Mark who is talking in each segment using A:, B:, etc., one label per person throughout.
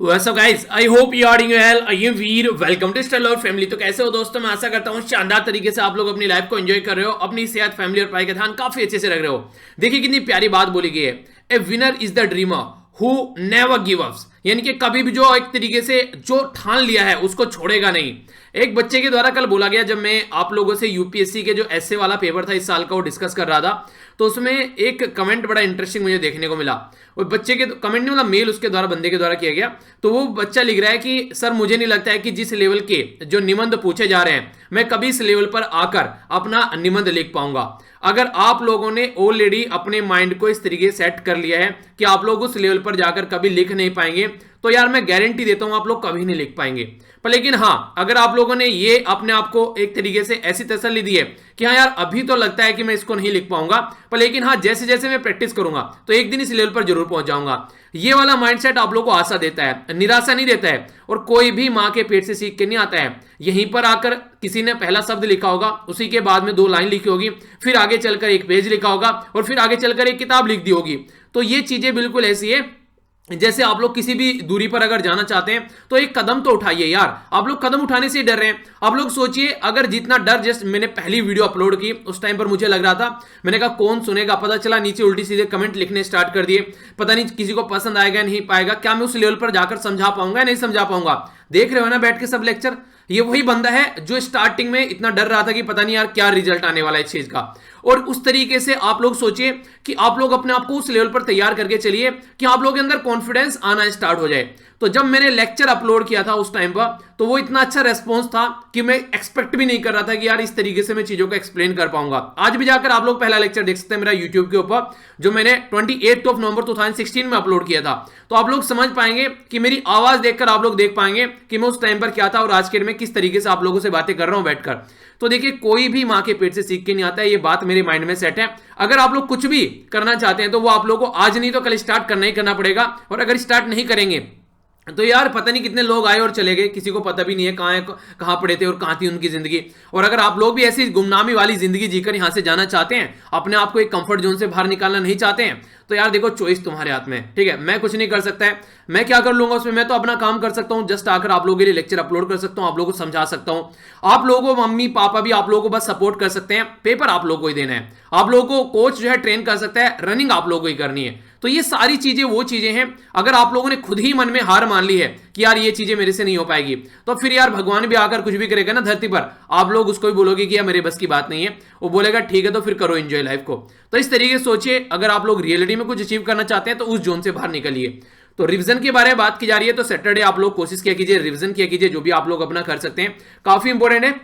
A: What's up guys? I hope you are doing well. I am Veer. Welcome to style और family. तो कैसे हो दोस्तों? मैं आशा करता हूँ शानदार तरीके से आप लोग अपनी लाइफ को एंजॉय कर रहे हो, अपनी सेहत, फैमिली और पढ़ाई का ध्यान काफी अच्छे से रख रहे हो। देखिए कितनी प्यारी बात बोली गई है, ए winner is the dreamer who never give ups. यानी कि कभी भी जो एक तरीके से जो ठान लिया है उसको छोड़ेगा नहीं। एक बच्चे के द्वारा कल बोला गया, जब मैं आप लोगों से यूपीएससी के जो एसए वाला पेपर था इस साल का वो डिस्कस कर रहा था, तो उसमें एक कमेंट बड़ा इंटरेस्टिंग मुझे देखने को मिला। और बच्चे के कमेंट नहीं, मतलब मेल उसके द्वारा, बंदे के द्वारा किया गया। तो वो बच्चा लिख रहा है कि सर मुझे नहीं लगता है कि जिस लेवल के जो निबंध पूछे जा रहे हैं मैं कभी इस लेवल पर आकर अपना निबंध लिख पाऊंगा। अगर आप लोगों ने ऑलरेडी अपने माइंड को इस तरीके से सेट कर लिया है कि आप लोग उस लेवल पर जाकर कभी लिख नहीं पाएंगे, तो यार मैं गारंटी देता हूं आप लोग कभी नहीं लिख पाएंगे। पर लेकिन हाँ, अगर आप लोगों ने ये अपने आप को एक तरीके से ऐसी तसल्ली दी है कि हाँ यार अभी तो लगता है कि मैं इसको नहीं लिख पाऊंगा, पर लेकिन हाँ जैसे जैसे मैं प्रैक्टिस करूंगा तो एक दिन इस लेवल पर जरूर पहुंच जाऊंगा, ये वाला माइंडसेट आप लोगों को आशा देता है, निराशा नहीं देता है। और कोई भी मां के पेट से सीख के नहीं आता है। यहीं पर आकर किसी ने पहला शब्द लिखा होगा, उसी के बाद में 2 लाइन लिखी होगी, फिर आगे चलकर एक पेज लिखा होगा और फिर आगे चलकर एक किताब लिख दी होगी। तो ये चीजें बिल्कुल ऐसी है जैसे आप लोग किसी भी दूरी पर अगर जाना चाहते हैं तो एक कदम तो उठाइए यार। आप लोग कदम उठाने से ही डर रहे हैं। आप लोग सोचिए, अगर जितना डर, जस्ट मैंने पहली वीडियो अपलोड की उस टाइम पर मुझे लग रहा था, मैंने कहा कौन सुनेगा, पता चला नीचे उल्टी सीधे कमेंट लिखने स्टार्ट कर दिए, पता नहीं किसी को पसंद आएगा नहीं पाएगा, क्या मैं उस लेवल पर जाकर समझा पाऊंगा नहीं समझा पाऊंगा। देख रहे हो ना बैठ के सब लेक्चर। ये वही बंदा है जो स्टार्टिंग में इतना डर रहा था कि पता नहीं यार क्या रिजल्ट आने वाला है इस चीज का। और उस तरीके से आप लोग सोचिए कि आप लोग अपने आप को उस लेवल पर तैयार करके चलिए कि आप लोगों के अंदर कॉन्फिडेंस आना स्टार्ट हो जाए। तो जब मैंने लेक्चर अपलोड किया था उस टाइम पर, तो वो इतना अच्छा रेस्पॉन्स था कि मैं एक्सपेक्ट भी नहीं कर रहा था कि यार इस तरीके से मैं चीजों को एक्सप्लेन कर पाऊंगा। आज भी जाकर आप लोग पहला लेक्चर देख सकते हैं मेरा यूट्यूब के ऊपर, जो मैंने 28 नवंबर 2016 में अपलोड किया था। तो आप लोग समझ पाएंगे कि मेरी आवाज देखकर आप लोग देख पाएंगे कि मैं उस टाइम पर क्या था और आज के में किस तरीके से आप लोगों से बातें कर रहा हूं बैठकर। तो देखिए, कोई भी मां के पेट से सीख के नहीं आता है, ये बात मेरे माइंड में सेट है। अगर आप लोग कुछ भी करना चाहते हैं तो वो आप लोगों को आज नहीं तो कल स्टार्ट करना ही करना पड़ेगा। और अगर स्टार्ट नहीं करेंगे तो यार पता नहीं कितने लोग आए और चले गए, किसी को पता भी नहीं है कहां पड़े थे और कहां थी उनकी जिंदगी। और अगर आप लोग भी ऐसी गुमनामी वाली जिंदगी जीकर यहां से जाना चाहते हैं, अपने आप को एक कंफर्ट जोन से बाहर निकालना नहीं चाहते हैं, तो यार देखो चॉइस तुम्हारे हाथ में है। ठीक है, मैं कुछ नहीं कर सकता है, मैं क्या कर लूंगा उसमें, मैं तो अपना काम कर सकता हूं, जस्ट आकर आप लोगों के लिए लेक्चर अपलोड कर सकता हूं, आप लोगों को समझा सकता हूं। आप लोगों को मम्मी पापा भी आप लोगों को बस सपोर्ट कर सकते हैं, पेपर आप लोगों को ही देना है। आप लोगों को कोच जो है ट्रेन कर सकता है, रनिंग आप लोगों को ही करनी है। तो ये सारी चीजें वो चीजें हैं, अगर आप लोगों ने खुद ही मन में हार मान ली है कि यार ये चीजें मेरे से नहीं हो पाएगी, तो फिर यार भगवान भी आकर कुछ भी करेगा ना धरती पर, आप लोग उसको भी बोलोगे कि यार मेरे बस की बात नहीं है, वो बोलेगा ठीक है तो फिर करो एंजॉय लाइफ को। तो इस तरीके से सोचिए, अगर आप लोग रियलिटी में कुछ अचीव करना चाहते हैं तो उस जोन से बाहर निकलिए। तो रिवीजन के बारे में बात की जा रही है, तो सैटरडे आप लोग कोशिश किया कीजिए, रिवीजन किया कीजिए, जो भी आप लोग अपना कर सकते हैं, काफी इंपॉर्टेंट है।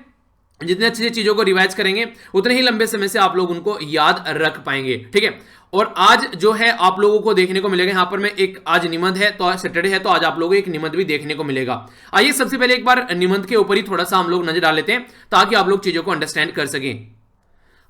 A: जितने अच्छे से चीजों को रिवाइज करेंगे उतने ही लंबे समय से आप लोग उनको याद रख पाएंगे। ठीक है, और आज जो है आप लोगों को देखने को मिलेगा, यहां पर मैं एक, आज निबंध है तो सैटरडे है तो आज आप लोगों को एक निबंध भी देखने को मिलेगा। आइए सबसे पहले एक बार निबंध के ऊपर ही थोड़ा सा हम लोग नजर डाल लेते हैं ताकि आप लोग चीजों को अंडरस्टैंड कर सकें।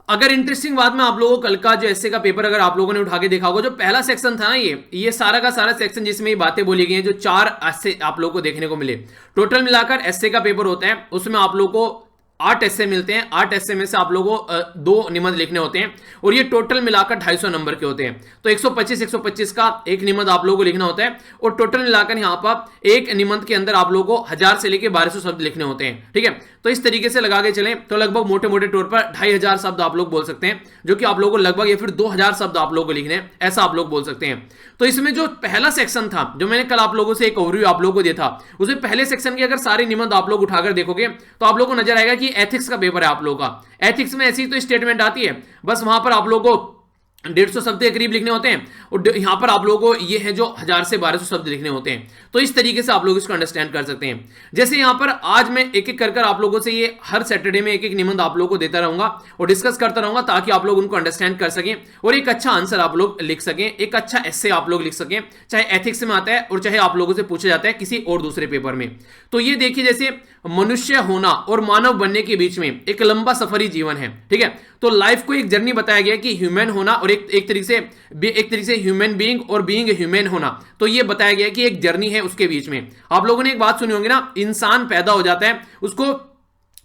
A: अगर इंटरेस्टिंग बात मैं आप लोगों को कल का जो एसए का पेपर अगर आप लोगों ने उठा के देखा होगा, जो पहला सेक्शन था ना, ये सारा का सारा सेक्शन जिसमें ये बातें बोली गई हैं, जो 4 एसए आप लोगों को देखने को मिले, टोटल मिलाकर एसए का पेपर होता है, उसमें आप लोगों को 8 एस्से मिलते हैं। 8 एस्से में से आप लोगों को 2 निबंध लिखने होते हैं और ये टोटल मिलाकर 250 नंबर के होते हैं। तो 125 का एक निबंध आप लोगों को लिखना होता है और टोटल मिलाकर यहाँ पर एक निबंध के अंदर आप लोगों को 1000 से लेकर 1200 शब्द लिखने होते हैं। ठीक है, तो इस तरीके से लगा के चलें तो लगभग मोटे मोटे तौर पर 2500 शब्द आप लोग बोल सकते हैं, जो कि आप लोगों को लगभग, या फिर 2000 शब्द आप लोगों को लिखने हैं, ऐसा आप लोग बोल सकते हैं। तो इसमें जो पहला सेक्शन था, जो मैंने कल आप लोगों से एक ओवरव्यू आप लोगों को दिया था, उसमें पहले सेक्शन के अगर सारे निबंध आप लोग उठाकर देखोगे तो आप लोगों को नजर आएगा कि एथिक्स का पेपर है आप लोगों का। एथिक्स में ऐसी तो स्टेटमेंट आती है, बस वहां पर आप लोगों को 150 शब्द के करीब लिखने होते हैं और यहां पर आप लोगों को ये है जो 1000 से 1200 शब्द लिखने होते हैं। तो इस तरीके से आप लोग इसको अंडरस्टैंड कर सकते हैं। जैसे यहां पर आज मैं एक एक कर आप लोगों से ये हर सैटरडे में एक एक निबंध आप लोगों को देता रहूंगा और डिस्कस करता रहूंगा ताकि आप लोग उनको अंडरस्टैंड कर सकें और एक अच्छा आंसर आप लोग लिख सकें, एक अच्छा एस्से आप लोग लिख सकें, चाहे एथिक्स में आता है और चाहे आप लोगों से पूछा जाता है किसी और दूसरे पेपर में। तो ये देखिए, जैसे मनुष्य होना और मानव बनने के बीच में एक लंबा सफरी जीवन है। ठीक है, तो लाइफ को एक जर्नी बताया गया कि ह्यूमन होना और एक तरीके से ह्यूमन बीइंग और बीइंग ह्यूमन होना, तो ये बताया गया कि एक जर्नी है उसके बीच में। आप लोगों ने एक बात सुनी होगी ना, इंसान पैदा हो जाता है, उसको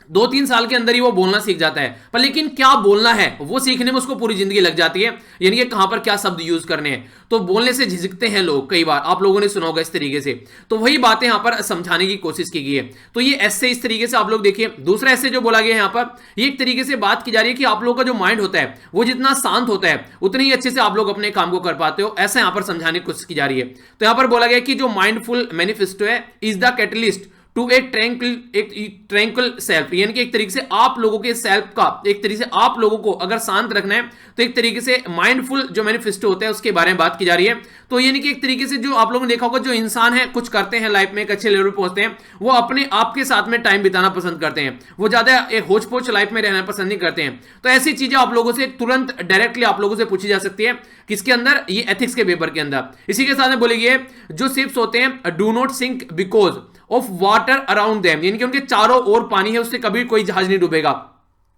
A: 2-3 साल के अंदर ही वो बोलना सीख जाता है, पर लेकिन क्या बोलना है वो सीखने में उसको पूरी जिंदगी लग जाती है, यानी कि कहां पर क्या शब्द यूज करने हैं। तो बोलने से झिझकते हैं लोग, कई बार आप लोगों ने सुना होगा इस तरीके से। तो वही बातें यहां पर समझाने की कोशिश की गई है। तो ये ऐसे इस तरीके से आप लोग देखिए। दूसरा ऐसे जो बोला गया है यहां पर, ये एक तरीके से बात की जा रही है कि आप लोगों का जो माइंड होता है वो जितना शांत होता है उतने ही अच्छे से आप लोग अपने काम को कर पाते हो, ऐसा यहां पर समझाने की कोशिश की जा रही है। तो यहां पर बोला गया कि जो माइंडफुल मैनिफेस्टो है इज द कैटलिस्ट टू एक ट्रैंक्विल सेल्फ, यानी कि एक तरीके से आप लोगों के सेल्फ का, एक तरीके से आप लोगों को अगर शांत रखना है तो एक तरीके से माइंडफुल जो मैनिफेस्टो होता है उसके बारे में बात की जा रही है। तो यानी कि एक तरीके से जो आप लोगों ने देखा होगा, जो इंसान है कुछ करते हैं लाइफ में, एक अच्छे लेवल पर पहुंचते हैं, वो अपने आप के साथ में टाइम बिताना पसंद करते हैं, वो ज्यादा एक होच पोच लाइफ में रहना पसंद नहीं करते हैं। तो ऐसी चीजें आप लोगों से तुरंत डायरेक्टली आप लोगों से पूछी जा सकती है, किसके अंदर, ये एथिक्स के पेपर के अंदर। इसी के साथ में बोली गई है जो शिप्स होते हैं do not sink because of water around them, यानी कि उनके चारों ओर पानी है, उससे कभी कोई जहाज नहीं डूबेगा,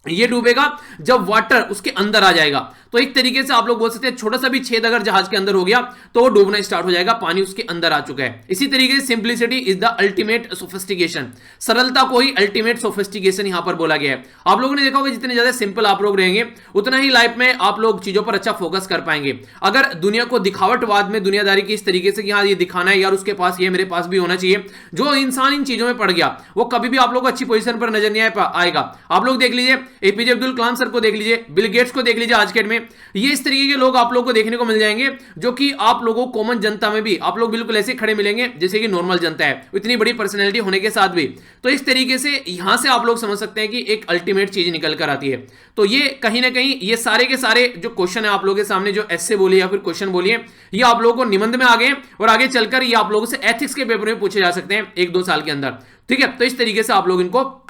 A: ये डूबेगा जब वाटर उसके अंदर आ जाएगा। तो एक तरीके से आप लोग बोल सकते हैं छोटा सा भी छेद अगर जहाज के अंदर हो गया तो वो डूबना स्टार्ट हो जाएगा, पानी उसके अंदर आ चुका है। इसी तरीके से simplicity is the ultimate sophistication, सरलता को ही अल्टीमेट सोफिस्टिकेशन यहां पर बोला गया है। आप लोगों ने देखा होगा जितने ज्यादा सिंपल आप लोग रहेंगे उतना ही लाइफ में आप लोग चीजों पर अच्छा फोकस कर पाएंगे। अगर दुनिया को दिखावटवाद में, दुनियादारी की इस तरीके से कि हाँ ये दिखाना है यार, उसके पास ये मेरे पास भी होना चाहिए, जो इंसान इन चीजों में पड़ गया वो कभी भी आप लोग अच्छी पोजीशन पर नजर नहीं आएगा। आप लोग देख लीजिए एपीजे अब्दुल कलाम सर को देख लीजिए, बिल गेट्स को देख लीजिए आज के डेट में, ये इस तरीके के लोग आप लोगों को देखने को मिल जाएंगे जो कि आप लोगों को कॉमन जनता में भी आप लोग बिल्कुल ऐसे खड़े मिलेंगे जैसे कि नॉर्मल जनता है, इतनी बड़ी पर्सनैलिटी होने के साथ भी। तो इस तरीके से यहां से आप लोग समझ सकते हैं कि एक अल्टीमेट चीज निकल कर आती है। तो ये कहीं ना कहीं ये सारे के सारे जो क्वेश्चन है आप लोगों के सामने, जो एस्से बोलिए या फिर क्वेश्चन बोलिए, ये आप लोगों को निबंध में आ गए और आगे चलकर ये आप लोगों से एथिक्स के पेपर में पूछे जा सकते हैं 1-2 साल के अंदर। ठीक है, तो इस तरीके से आप लोग इनको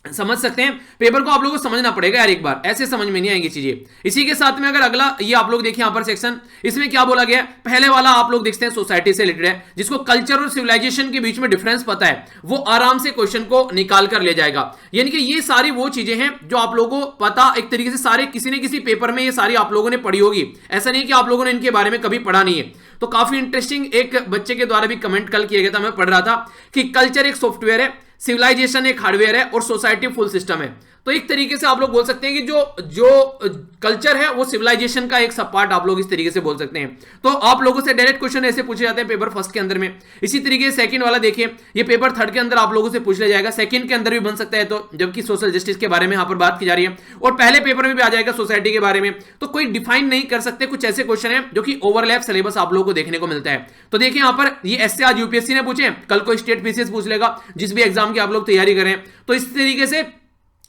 A: समझ सकते हैं। पेपर को आप लोगों को समझना पड़ेगा यार एक बार, ऐसे समझ में नहीं आएंगी चीजें। इसी के साथ में अगर अगला ये आप लोग देखिए यहां पर सेक्शन, इसमें क्या बोला गया है, पहले वाला आप लोग देखते हैं सोसाइटी से रिलेटेड है, जिसको कल्चर और सिविलाइजेशन के बीच में डिफरेंस पता है वो आराम से क्वेश्चन को निकाल कर ले जाएगा। यानी कि ये सारी वो चीजें हैं जो आप लोगों को पता, एक तरीके से सारे किसी न किसी पेपर में ये सारी आप लोगों ने पढ़ी होगी, ऐसा नहीं कि आप लोगों ने इनके बारे में कभी पढ़ा नहीं है। तो काफी इंटरेस्टिंग एक बच्चे के द्वारा भी कमेंट कल किया गया था, मैं पढ़ रहा था कि कल्चर एक सॉफ्टवेयर है, सिविलाइजेशन एक हार्डवेयर है और सोसाइटी फुल सिस्टम है। तो एक तरीके से आप लोग बोल सकते हैं कि जो कल्चर है वो सिविलाइजेशन का एक सब पार्ट आप लोग इस तरीके से बोल सकते हैं। तो आप लोगों से डायरेक्ट क्वेश्चन ऐसे पूछे जाते हैं पेपर फर्स्ट के अंदर में। इसी तरीके से सेकंड वाला देखिए, ये पेपर थर्ड के अंदर आप लोगों से पूछ लिया जाएगा, सेकंड के अंदर भी बन सकता है, तो जबकि सोशल जस्टिस के बारे में यहां पर बात की जा रही है, और पहले पेपर में भी आ जाएगा सोसाइटी के बारे में। तो कोई डिफाइन नहीं कर सकते, कुछ ऐसे क्वेश्चन है जो कि ओवरलैप सिलेबस आप लोगों को देखने को मिलता है। तो देखिए यहां पर ये ऐसे आज यूपीएससी ने पूछे, कल को स्टेट पीसीएस पूछ लेगा, जिस भी एग्जाम की आप लोग तैयारी करें। तो इस तरीके से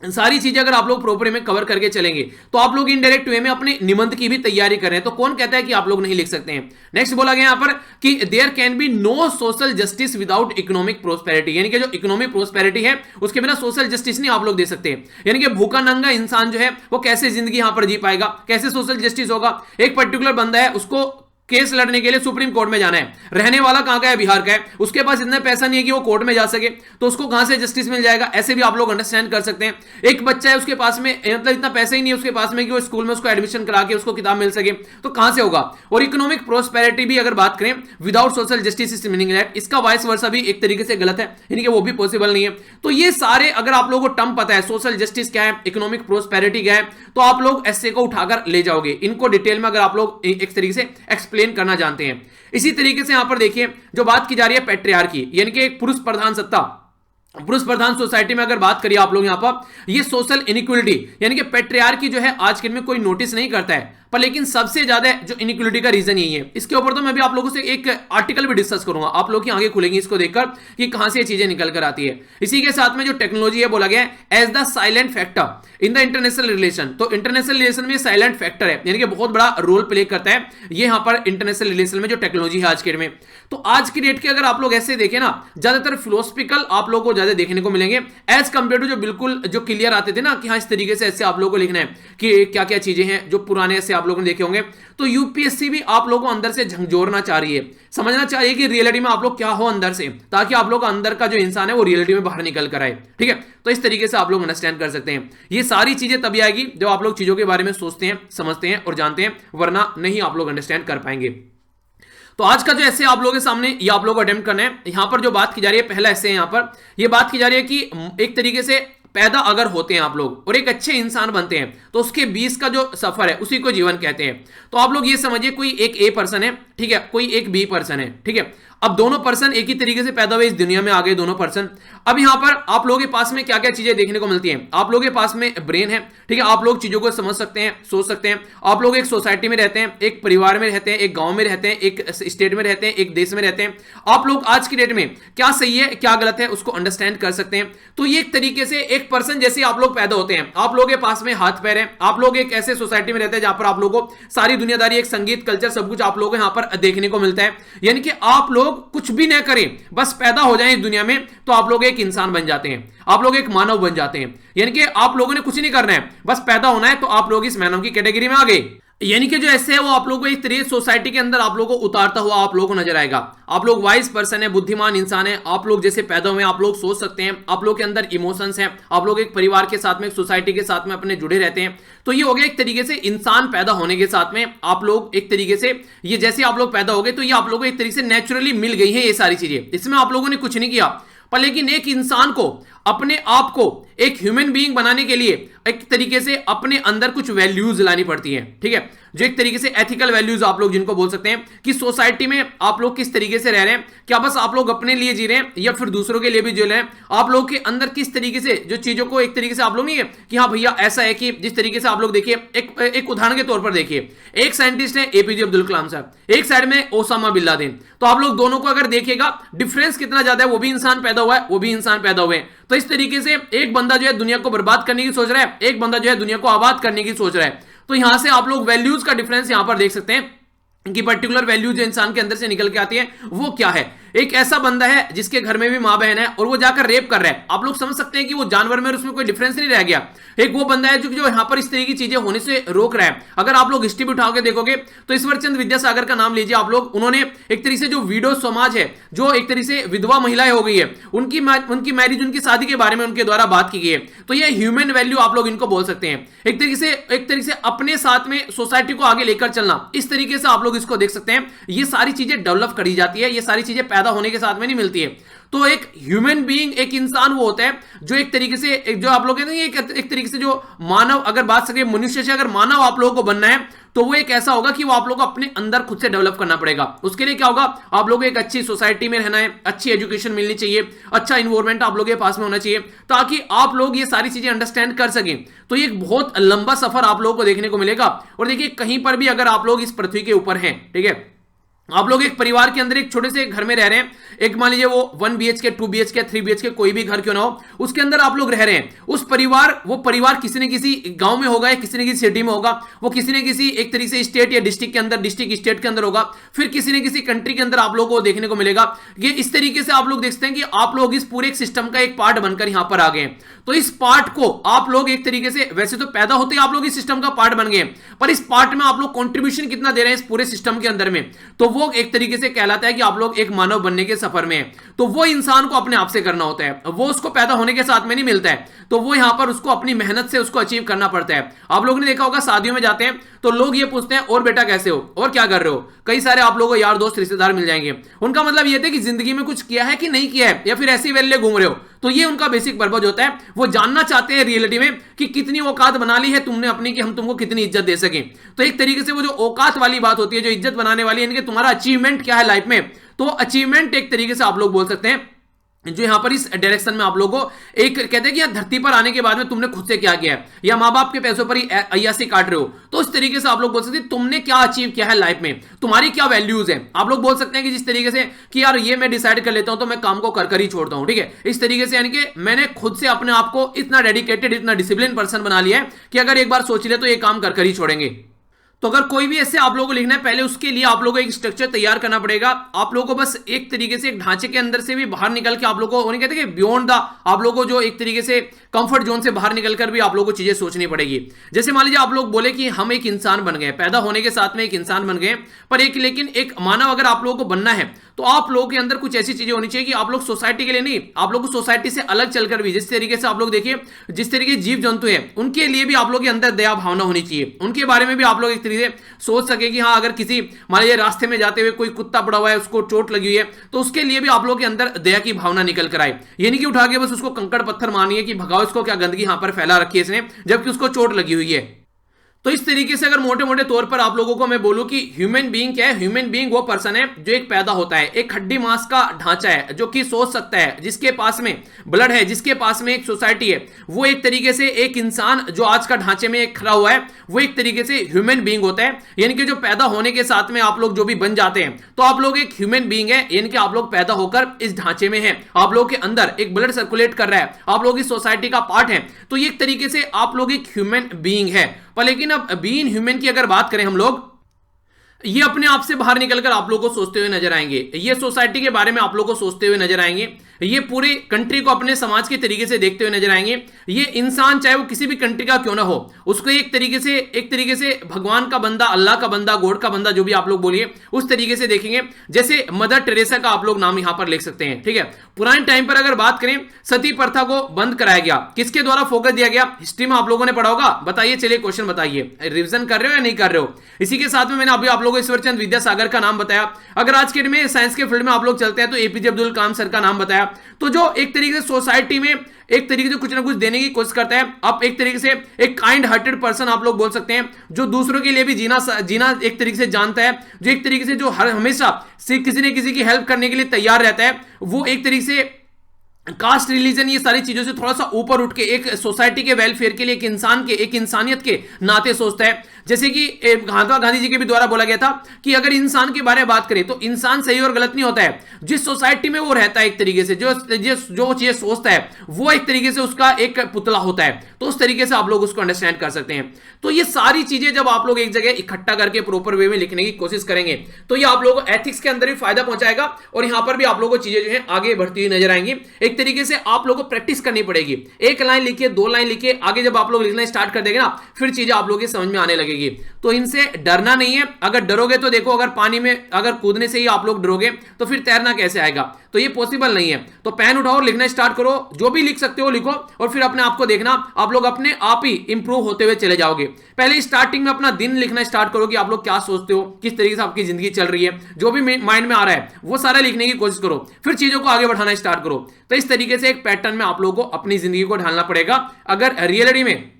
A: सारी चीजें अगर आप लोग प्रॉपर में कवर करके चलेंगे तो आप लोग इनडायरेक्ट वे में अपने निबंध की भी तैयारी करें। तो कौन कहता है कि आप लोग नहीं लिख सकते हैं। नेक्स्ट बोला गया यहां पर कि there can be no social justice without economic prosperity, यानी कि जो इकोनॉमिक प्रोस्पेरिटी है उसके बिना सोशल जस्टिस नहीं आप लोग दे सकते। यानी कि भूखा नंगा इंसान जो है वो कैसे जिंदगी यहां पर जी पाएगा, कैसे सोशल जस्टिस होगा। एक पर्टिकुलर बंदा है, उसको केस लड़ने के लिए सुप्रीम कोर्ट में जाना है, रहने वाला कहां का है, बिहार का है, उसके पास इतना पैसा नहीं है कि वो कोर्ट में जा सके, तो उसको कहां से जस्टिस मिल जाएगा। ऐसे भी आप लोग अंडरस्टैंड कर सकते हैं। एक बच्चा है, उसके पास में मतलब इतना पैसा ही नहीं है उसके पास में कि वो स्कूल में उसको एडमिशन करा के उसको किताब मिल सके, तो कहां से होगा। और इकोनॉमिक प्रोस्पेरिटी भी अगर बात करें without social justice is meaningless, इसका वाइस वर्सा भी एक तरीके से गलत है, यानी कि वो भी पॉसिबल नहीं है। तो ये सारे अगर आप लोगों को टर्म पता है, सोशल जस्टिस क्या है, इकोनॉमिक प्रोस्पेरिटी क्या है, तो आप लोग ऐसे को उठाकर ले जाओगे। इनको डिटेल में अगर आप लोग एक तरीके से एक्सप्लेन करना जानते हैं। इसी तरीके से यहां पर देखिए जो बात की जा रही है पैट्रियार्की, यानी कि एक पुरुष प्रधान सत्ता, पुरुष प्रधान सोसाइटी में अगर बात करिए आप लोग यहां पर, ये सोशल इनइक्वलिटी, यानी कि पैट्रियार्की जो है आज के में कोई नोटिस नहीं करता है, पर लेकिन सबसे ज्यादा जो इनइक्वलिटी का रीजन यही है। इसके ऊपर तो मैं भी आप लोगों से एक आर्टिकल भी डिस्कस करूंगा, आप लोग की आगे खुलेंगी इसको देखकर कि कहां से ये चीजें निकल कर आती है। इसी के साथ में जो टेक्नोलॉजी है बोला गया है as the silent factor in the international relation, तो इंटरनेशनल रिलेशन में साइलेंट फैक्टर है, यानी कि बहुत बड़ा रोल प्ले करता है ये यहां पर इंटरनेशनल रिलेशन में जो टेक्नोलॉजी है आज के डेट में। तो आज की डेट के अगर आप लोग ऐसे देखें ना, ज्यादातर फिलोसफिकल आप लोगों को ज्यादा देखने को मिलेंगे एज कंपेयर टू जो बिल्कुल जो क्लियर आते थे ना कि हाँ इस तरीके से ऐसे आप लोगों को लिखना है कि क्या क्या चीजें हैं जो पुराने ऐसे आप लोगों ने देखे होंगे। तो यूपीएससी भी आप लोगों को अंदर से झंझोरना चाह रही है, समझना चाहिए कि रियलिटी में आप लोग क्या हो अंदर से, ताकि आप लोग अंदर का जो इंसान है वो रियलिटी में बाहर निकल कर आए। ठीक है, तो इस तरीके से आप लोग अंडरस्टैंड कर सकते हैं। ये सारी चीजें तभी आएगी जब आप लोग चीजों के बारे में सोचते हैं, समझते हैं और जानते हैं, वरना नहीं आप लोग अंडरस्टैंड कर पाएंगे। तो आज का जो ऐसे आप लोगों के सामने ये आप लोगों को अटेम्प्ट करना है। यहां पर जो बात की जा रही है, पहला ऐसे यहां पर ये बात की जा रही है कि एक तरीके से पैदा अगर होते हैं आप लोग और एक अच्छे इंसान बनते हैं तो उसके 20 का जो सफर है उसी को जीवन कहते हैं। तो आप लोग ये समझिए कोई एक ए पर्सन है, ठीक है, कोई एक बी पर्सन है, ठीक है। अब दोनों पर्सन एक ही तरीके से पैदा हुए, इस दुनिया में आ गए दोनों पर्सन। अब यहां पर आप लोगों के पास में क्या क्या चीजें देखने को मिलती हैं। आप लोगों के पास में ब्रेन है, ठीक है, आप लोग चीजों को समझ सकते हैं, सोच सकते हैं। आप लोग एक सोसाइटी में रहते हैं, एक परिवार में रहते हैं, एक गांव में रहते हैं, एक स्टेट में रहते हैं, एक देश में रहते हैं। आप लोग आज की डेट में क्या सही है क्या गलत है उसको अंडरस्टैंड कर सकते हैं। तो ये एक तरीके से एक पर्सन जैसे आप लोग पैदा होते हैं, आप लोगों के पास में हाथ पैर है, आप लोग एक ऐसे सोसाइटी में रहते हैं जहां पर आप लोगों को सारी दुनियादारी, एक संगीत, कल्चर, सब कुछ आप लोगों को यहां पर देखने को मिलता है। यानी कि आप लोग कुछ भी न करें, बस पैदा हो जाएं इस दुनिया में तो आप लोग एक इंसान बन जाते हैं, आप लोग एक मानव बन जाते हैं। यानी कि आप लोगों ने कुछ नहीं करना है, बस पैदा होना है तो आप लोग इस मानव की कैटेगरी में आ गए। यानी कि जो ऐसे है वो आप लोगों को एक तरीके सोसाइटी के अंदर आप लोगों को उतारता हुआ आप लोगों को नजर आएगा। आप लोग वाइज पर्सन है, बुद्धिमान इंसान है, आप लोग जैसे पैदा हुए आप लोग सोच सकते हैं, आप लोग के अंदर इमोशंस हैं, आप लोग एक परिवार के साथ में, एक सोसाइटी के साथ में अपने जुड़े रहते हैं। तो ये हो गया एक तरीके से इंसान पैदा होने के साथ में आप लोग एक तरीके से ये जैसे आप लोग पैदा हो गए तो ये आप लोगों को एक तरीके से नेचुरली मिल गई है ये सारी चीजें, इसमें आप लोगों ने कुछ नहीं किया। पर लेकिन एक इंसान को अपने आप को एक ह्यूमन बीइंग बनाने के लिए एक तरीके से अपने अंदर कुछ वैल्यूज लानी पड़ती है, ठीक है, जो एक तरीके से एथिकल वैल्यूज आप लोग जिनको बोल सकते हैं कि सोसाइटी में आप लोग किस तरीके से रह रहे हैं, क्या बस आप लोग अपने लिए जी रहे हैं या फिर दूसरों के लिए भी जी रहे हैं। आप लोग के अंदर किस तरीके से जो चीजों को एक तरीके से आप लोग नहीं है कि हाँ भैया ऐसा है कि जिस तरीके से आप लोग देखिए एक उदाहरण के तौर पर देखिए, एक साइंटिस्ट है एपीजे अब्दुल कलाम साहब, एक साइड में ओसामा बिन लादेन। तो आप लोग दोनों को अगर देखिएगा डिफरेंस कितना ज्यादा है, वो भी इंसान पैदा हुआ है, वो भी इंसान पैदा हुए हैं। तो इस तरीके से एक बंदा जो है दुनिया को बर्बाद करने की सोच रहा है, एक बंदा जो है दुनिया को आबाद करने की सोच रहा है। तो यहां से आप लोग वैल्यूज का डिफरेंस यहां पर देख सकते हैं कि पर्टिकुलर वैल्यू जो इंसान के अंदर से निकल के आती है वो क्या है। एक ऐसा बंदा है जिसके घर में भी मां बहन है और वो जाकर रेप कर रहा है, आप लोग समझ सकते हैं कि वो जानवर में और उसमें कोई डिफरेंस नहीं रह गया। एक वो बंदा है जो यहां पर इस तरह की चीजें होने से रोक रहा है। अगर आप लोग हिस्ट्री उठा के देखोगे तो ईश्वर चंद्र विद्यासागर का नाम लीजिए आप लोग, उन्होंने एक तरीके से जो विडो समाज है, जो एक तरीके से विधवा महिलाएं हो गई है, उनकी मैरिज, उनकी शादी के बारे में उनके द्वारा बात की गई है। तो ये ह्यूमन वैल्यू आप लोग इनको बोल सकते हैं। एक तरीके से अपने साथ में सोसाइटी को आगे लेकर चलना, इस तरीके से आप लोग इसको देख सकते हैं। ये सारी चीजें डेवलप करी जाती है, ये सारी चीजें पैदा होने के साथ में नहीं मिलती है। तो एक ह्यूमन बीइंग, एक इंसान वो होता है जो एक तरीके से जो आप लोग कहते हैं एक तरीके से जो मानव, अगर बात सके मनुष्य से अगर मानव आप लोगों को बनना है तो वो एक ऐसा होगा कि वो आप लोगों को अपने अंदर खुद से डेवलप करना पड़ेगा। उसके लिए क्या होगा, आप लोगों को एक अच्छी सोसाइटी में रहना है, अच्छी एजुकेशन मिलनी चाहिए, अच्छा इन्वायरमेंट आप लोगों के पास में होना चाहिए ताकि आप लोग ये सारी चीजें अंडरस्टैंड कर सकें। तो ये एक बहुत लंबा सफर आप लोगों को देखने को मिलेगा। और देखिए कहीं पर भी अगर आप लोग इस पृथ्वी के ऊपर हैं, ठीक है, आप लोग एक परिवार के अंदर एक छोटे से घर में रह रहे हैं, एक मान लीजिए वो 1 BHK 2 BHK 3 BHK कोई भी घर क्यों ना हो, उसके अंदर आप लोग रह रहे हैं। वो परिवार किसी न किसी गांव में होगा या किसी न किसी सिटी में होगा, वो किसी न किसी एक तरीके से स्टेट या डिस्ट्रिक्ट के अंदर, डिस्ट्रिक्ट स्टेट के अंदर होगा, फिर किसी न किसी कंट्री के अंदर आप लोगों को देखने को मिलेगा। ये इस तरीके से आप लोग देखते हैं कि आप लोग इस पूरे सिस्टम का एक पार्ट बनकर यहां पर आ गए हैं। तो इस पार्ट को आप लोग एक तरीके से, वैसे तो पैदा होते ही आप लोग इस सिस्टम का पार्ट बन गए, पर इस पार्ट में आप लोग कंट्रीब्यूशन कितना दे रहे हैं इस पूरे सिस्टम के अंदर में, तो वो एक तरीके से कहलाता है कि आप लोग एक मानव बनने के सफर में हैं। तो वो इंसान को अपने आप से करना होता है, वो उसको पैदा होने के साथ में नहीं मिलता है। तो वो यहां पर उसको अपनी मेहनत से उसको अचीव करना पड़ता है। आप लोगों ने देखा होगा शादियों में जाते हैं तो लोग ये पूछते हैं और बेटा कैसे हो और क्या कर रहे हो। कई सारे आप लोगों को यार दोस्त रिश्तेदार मिल जाएंगे, उनका मतलब ये थे कि जिंदगी में कुछ किया है कि नहीं किया है, या फिर ऐसे ही वेले घूम रहे हो। तो ये उनका बेसिक पर्पज होता है, वो जानना चाहते हैं रियलिटी में कि कितनी औकात बना ली है तुमने अपनी कि हम तुमको कितनी इज्जत दे सकें। तो एक तरीके से वो जो औकात वाली बात होती है, जो इज्जत बनाने वाली है, इनके तुम्हारा अचीवमेंट क्या है लाइफ में, तो अचीवमेंट एक तरीके से आप लोग बोल सकते हैं जो यहां पर इस डायरेक्शन में आप लोगों को एक कहते हैं कि यहां धरती पर आने के बाद में तुमने खुद से क्या किया है, या मां बाप के पैसों पर ही अय्यासी काट रहे हो, तो इस तरीके से आप लोग बोल सकते हैं तुमने क्या अचीव किया है लाइफ में, तुम्हारी क्या वैल्यूज है। आप लोग बोल सकते हैं कि जिस तरीके से कि यार ये मैं डिसाइड कर लेता हूं तो मैं काम को कर ही छोड़ता हूं, ठीक है, इस तरीके से यानी कि मैंने खुद से अपने आप को इतना डेडिकेटेड, इतना डिसिप्लिन पर्सन बना लिया है कि अगर एक बार सोच ले तो ये काम कर ही छोड़ेंगे। तो अगर कोई भी ऐसे आप लोगों को लिखना है, पहले उसके लिए आप लोगों को एक स्ट्रक्चर तैयार करना पड़ेगा। आप लोगों को बस एक तरीके से एक ढांचे के अंदर से भी बाहर निकल के आप लोगों को, उन्हें कहते हैं कि बियॉन्ड द, आप लोगों को जो एक तरीके से कंफर्ट जोन से बाहर निकलकर भी आप लोगों को चीजें सोचनी पड़ेगी। जैसे मान लीजिए आप लोग बोले कि हम एक इंसान बन गए, पैदा होने के साथ में एक इंसान बन गए, पर लेकिन एक मानव अगर आप लोगों को बनना है तो आप लोगों के अंदर कुछ ऐसी चीजें होनी चाहिए कि आप लोग सोसाइटी के लिए नहीं, आप लोग सोसाइटी से अलग चलकर भी, जिस तरीके से आप लोग देखिए जिस तरीके जीव जंतु हैं उनके लिए भी आप लोग के अंदर दया भावना होनी चाहिए, उनके बारे में भी आप लोग एक तरीके से सोच सके कि हाँ अगर किसी मान लीजिए रास्ते में जाते हुए कोई कुत्ता पड़ा हुआ है, उसको चोट लगी हुई है, तो उसके लिए भी आप लोग के अंदर दया की भावना निकल कर आए। ये नहीं कि उठा के बस उसको कंकड़ पत्थर मानिए कि भगाओ इसको, क्या गंदगी यहां पर फैला रखी है इसने, जबकि उसको चोट लगी हुई है। तो इस तरीके से अगर मोटे मोटे तौर पर आप लोगों को मैं बोलूं कि ह्यूमन बीइंग क्या है, ह्यूमन बीइंग वो पर्सन है जो एक पैदा होता है, एक हड्डी मांस का ढांचा है, जो कि सोच सकता है, जिसके पास में ब्लड है, जिसके पास में एक सोसाइटी है, वो एक तरीके से एक इंसान जो आज का ढांचे में खड़ा हुआ है वो एक तरीके से ह्यूमन बीइंग होता है। यानी कि जो पैदा होने के साथ में आप लोग जो भी बन जाते हैं तो आप लोग एक ह्यूमन बीइंग है, यानी कि आप लोग पैदा होकर इस ढांचे में हैं, आप लोग के अंदर एक ब्लड सर्कुलेट कर रहा है, आप लोग इस सोसाइटी का पार्ट है, तो ये एक तरीके से आप लोग एक ह्यूमन बीइंग है। पर लेकिन अब बीइंग ह्यूमन की अगर बात करें हम लोग, ये अपने आप से बाहर निकलकर आप लोगों को सोचते हुए नजर आएंगे, ये सोसाइटी के बारे में आप लोगों को सोचते हुए नजर आएंगे, ये पूरे कंट्री को अपने समाज के तरीके से देखते हुए नजर आएंगे। ये इंसान चाहे वो किसी भी कंट्री का क्यों ना हो, उसको एक तरीके से भगवान का बंदा, अल्लाह का बंदा, गॉड का बंदा, जो भी आप लोग बोलिए, उस तरीके से देखेंगे। जैसे मदर टेरेसा का आप लोग नाम यहां पर लिख सकते हैं, ठीक है। पुराने टाइम पर अगर बात करें, सती प्रथा को बंद कराया गया, किसके द्वारा फोकस दिया गया, हिस्ट्री में आप लोगों ने पढ़ा होगा, बताइए, चलिए क्वेश्चन बताइए, रिविजन कर रहे हो या नहीं कर रहे हो। इसी के साथ में मैंने अभी आप लोगों को ईश्वरचंद विद्यासागर का नाम बताया। अगर आज के में साइंस के फील्ड में आप लोग चलते हैं तो एपीजे अब्दुल कलाम सर का नाम बताया। तो जो एक तरीके से सोसाइटी में एक तरीके से कुछ ना कुछ देने की कोशिश करता है, आप एक तरीके से एक काइंड हार्टेड पर्सन आप लोग बोल सकते हैं, जो दूसरों के लिए भी जीना एक तरीके से जानता है, जो एक तरीके से जो हमेशा किसी न किसी की हेल्प करने के लिए तैयार रहता है, वो एक तरीके से कास्ट, रिलीजन, ये सारी चीजों से थोड़ा सा ऊपर उठ के एक सोसाइटी के वेलफेयर के लिए, एक इंसान के, एक इंसानियत के नाते सोचता है। जैसे कि महात्मा गांधी जी के भी द्वारा बोला गया था कि अगर इंसान के बारे में बात करें तो इंसान सही और गलत नहीं होता है, जिस सोसाइटी में वो रहता है, एक तरीके से जो चीजें सोचता है वो एक तरीके से उसका एक पुतला होता है। तो उस तरीके से आप लोग उसको अंडरस्टैंड कर सकते हैं। तो ये सारी चीजें जब आप लोग एक जगह इकट्ठा करके प्रॉपर वे में लिखने की कोशिश करेंगे तो ये आप लोगों को एथिक्स के अंदर भी फायदा पहुंचाएगा, और यहां पर भी आप लोगों को चीजें जो है आगे बढ़ती हुई नजर आएंगी। एक तरीके से आप लोगों को प्रैक्टिस करनी पड़ेगी, एक लाइन लिखिए, दो लाइन लिखिए, आगे जब आप लोग लिखना स्टार्ट कर देंगे ना, फिर चीजें आप लोगों की समझ में आने लगेगी। तो इनसे डरना नहीं है। अगर डरोगे तो देखो, अगर पानी में अगर कूदने से ही आप लोग डरोगे तो फिर तैरना कैसे आएगा, तो ये पॉसिबल नहीं है। तो पेन उठाओ और लिखना स्टार्ट करो, जो भी लिख सकते हो लिखो, और फिर अपने आप को देखना, आप लोग अपने आप ही इंप्रूव होते हुए चले जाओगे। पहले स्टार्टिंग में अपना दिन लिखना स्टार्ट करो कि आप लोग क्या सोचते हो, किस तरीके से आपकी जिंदगी चल रही है, जो भी माइंड में आ रहा है वो सारा लिखने की कोशिश करो, फिर चीजों को आगे बढ़ाना स्टार्ट करो। तो इस तरीके से एक पैटर्न में आप लोगों को अपनी जिंदगी को ढालना पड़ेगा। अगर रियलिटी में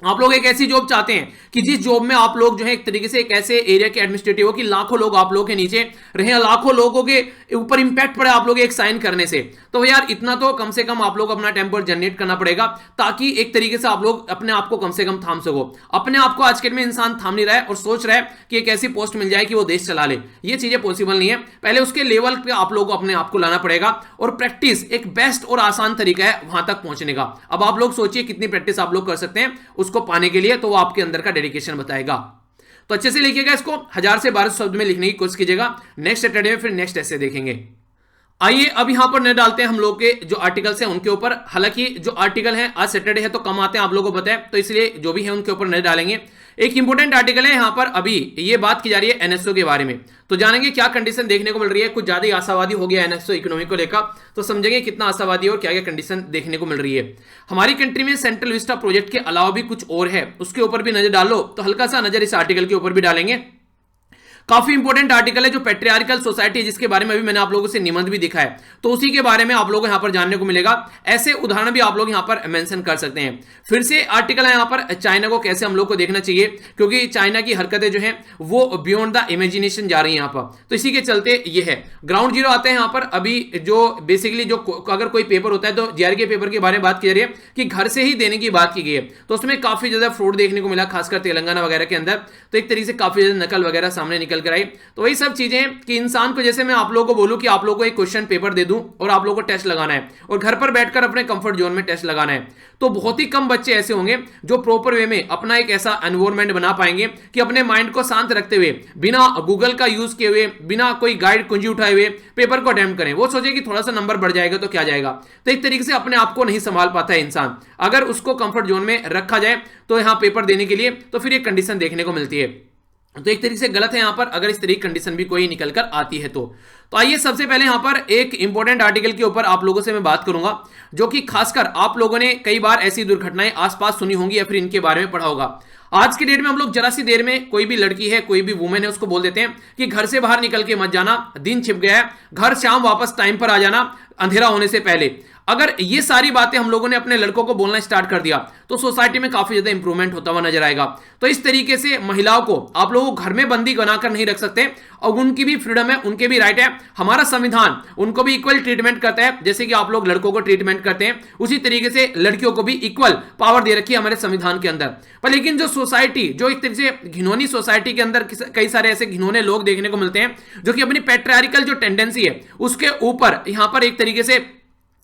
A: आप लोग एक ऐसी जॉब चाहते हैं कि जिस जॉब में आप लोग जो है एक तरीके से एक ऐसे एरिया के एडमिनिस्ट्रेटिव हो कि लाखों लोग आप लोगों के नीचे रहे, लाखों लोगों के ऊपर इंपैक्ट पड़े आप लोग एक साइन करने से, तो यार इतना तो कम से कम आप लोग अपना टेम्पर जनरेट करना पड़ेगा, ताकि एक तरीके से आप लोग अपने आप को कम से कम थाम सको। अपने आप को आज के में इंसान थाम नहीं रहा है और सोच रहा है कि एक ऐसी पोस्ट मिल जाए कि वो देश चला ले, ये चीजें पॉसिबल नहीं है। पहले उसके लेवल पे आप लोग को अपने आप को लाना पड़ेगा, और प्रैक्टिस एक बेस्ट और आसान तरीका है वहां तक पहुंचने का। अब आप लोग सोचिए कितनी प्रैक्टिस आप लोग कर सकते हैं उसको पाने के लिए, तो वो आपके अंदर का डेडिकेशन बताएगा। तो अच्छे से लिखिएगा, इसको 1000 से 1200 शब्द में लिखने की कोशिश कीजिएगा। नेक्स्ट सैटरडे में फिर नेक्स्ट ऐसे देखेंगे। आइए अब यहां पर नजर डालते हैं हम लोग के जो आर्टिकल्स हैं उनके ऊपर। हालांकि जो आर्टिकल है आज सैटरडे है तो कम आते हैं, आप लोगों को पता है, तो इसलिए जो भी है उनके ऊपर नजर डालेंगे। एक इंपॉर्टेंट आर्टिकल है यहां पर, अभी ये बात की जा रही है एनएसओ के बारे में, तो जानेंगे क्या कंडीशन देखने को मिल रही है। कुछ ज्यादा ही आशावादी हो गया एनएसओ इकोनॉमी को लेकर, तो समझेंगे कितना आशावादी और क्या क्या कंडीशन देखने को मिल रही है। हमारी कंट्री में सेंट्रल विस्टा प्रोजेक्ट के अलावा भी कुछ और है, उसके ऊपर भी नजर डालो, तो हल्का सा नजर इस आर्टिकल के ऊपर भी डालेंगे। काफी इंपॉर्टेंट आर्टिकल है जो पेट्रियार्कल सोसाइटी है, जिसके बारे में अभी मैंने आप लोगों से निबंध भी दिखा है, तो उसी के बारे में आप लोगों को यहां पर जानने को मिलेगा। ऐसे उदाहरण भी आप लोग यहां पर मेंशन कर सकते हैं। फिर से आर्टिकल है यहां पर, चाइना को कैसे हम लोग को देखना चाहिए, क्योंकि चाइना की हरकतें जो है वो बियॉन्ड द इमेजिनेशन जा रही है यहां पर, तो इसी के चलते ये है। ग्राउंड जीरो आते हैं यहां पर। अभी जो बेसिकली जो अगर कोई पेपर होता है तो जीआर के पेपर के बारे में बात की जा रही है कि घर से ही देने की बात की गई है, तो उसमें काफी ज्यादा फ्रॉड देखने को मिला, खासकर तेलंगाना वगैरह के अंदर, तो एक तरीके से काफी ज्यादा नकल वगैरह सामने निकल कर आई। तो वही सब चीजें कि इंसान को, जैसे मैं आप लोगों को बोलूं कि आप लोगों को एक क्वेश्चन पेपर दे दूं और आप लोगों को टेस्ट लगाना है और घर पर बैठकर अपने कंफर्ट जोन में टेस्ट लगाना है, तो बहुत ही कम बच्चे ऐसे होंगे जो प्रॉपर वे में अपना एक ऐसा एनवायरनमेंट बना पाएंगे कि अपने माइंड को शांत रखते हुए, बिना गूगल का यूज किए हुए, बिना कोई गाइड कुंजी उठाए हुए पेपर को अटेम्प्ट करें। वो सोचे कि थोड़ा सा नंबर बढ़ जाएगा तो क्या जाएगा, तो एक तरीके से अपने आप को नहीं संभाल पाता है इंसान। अगर उसको कंफर्ट जोन में रखा जाए तो यहां पेपर देने के लिए, तो फिर एक कंडीशन देखने को मिलती है। तो एक तरीके से गलत है यहां पर, अगर इस तरीके की कंडीशन भी कोई निकल कर आती है तो आइए सबसे पहले यहां पर एक इंपॉर्टेंट आर्टिकल के ऊपर आप लोगों से मैं बात करूंगा, जो कि खासकर आप लोगों ने कई बार ऐसी दुर्घटनाएं आसपास सुनी होंगी या फिर इनके बारे में पढ़ा होगा। आज की डेट में हम लोग जरा सी देर में कोई भी लड़की है, कोई भी वुमेन है, उसको बोल देते हैं कि घर से बाहर निकल के मत जाना, दिन छिप गया है, घर शाम वापस टाइम पर आ जाना, अंधेरा होने से पहले। अगर ये सारी बातें हम लोगों ने अपने लड़कों को बोलना स्टार्ट कर दिया तो सोसाइटी में काफी ज्यादा इंप्रूवमेंट होता हुआ नजर आएगा। तो इस तरीके से महिलाओं को आप लोगों को घर में बंदी बनाकर नहीं रख सकते, और उनकी भी फ्रीडम है, उनके भी राइट है। हमारा संविधान उनको भी इक्वल ट्रीटमेंट करता है, जैसे कि आप लोग लड़कों को ट्रीटमेंट करते हैं, उसी तरीके से लड़कियों को भी इक्वल पावर दे रखी है हमारे संविधान के अंदर। पर लेकिन जो सोसाइटी, जो एक तरीके से घिनौनी सोसाइटी के अंदर कई सारे ऐसे घिनौने लोग देखने को मिलते हैं, जो कि अपनी पैट्रियार्कल जो टेंडेंसी है उसके ऊपर यहां पर एक तरीके से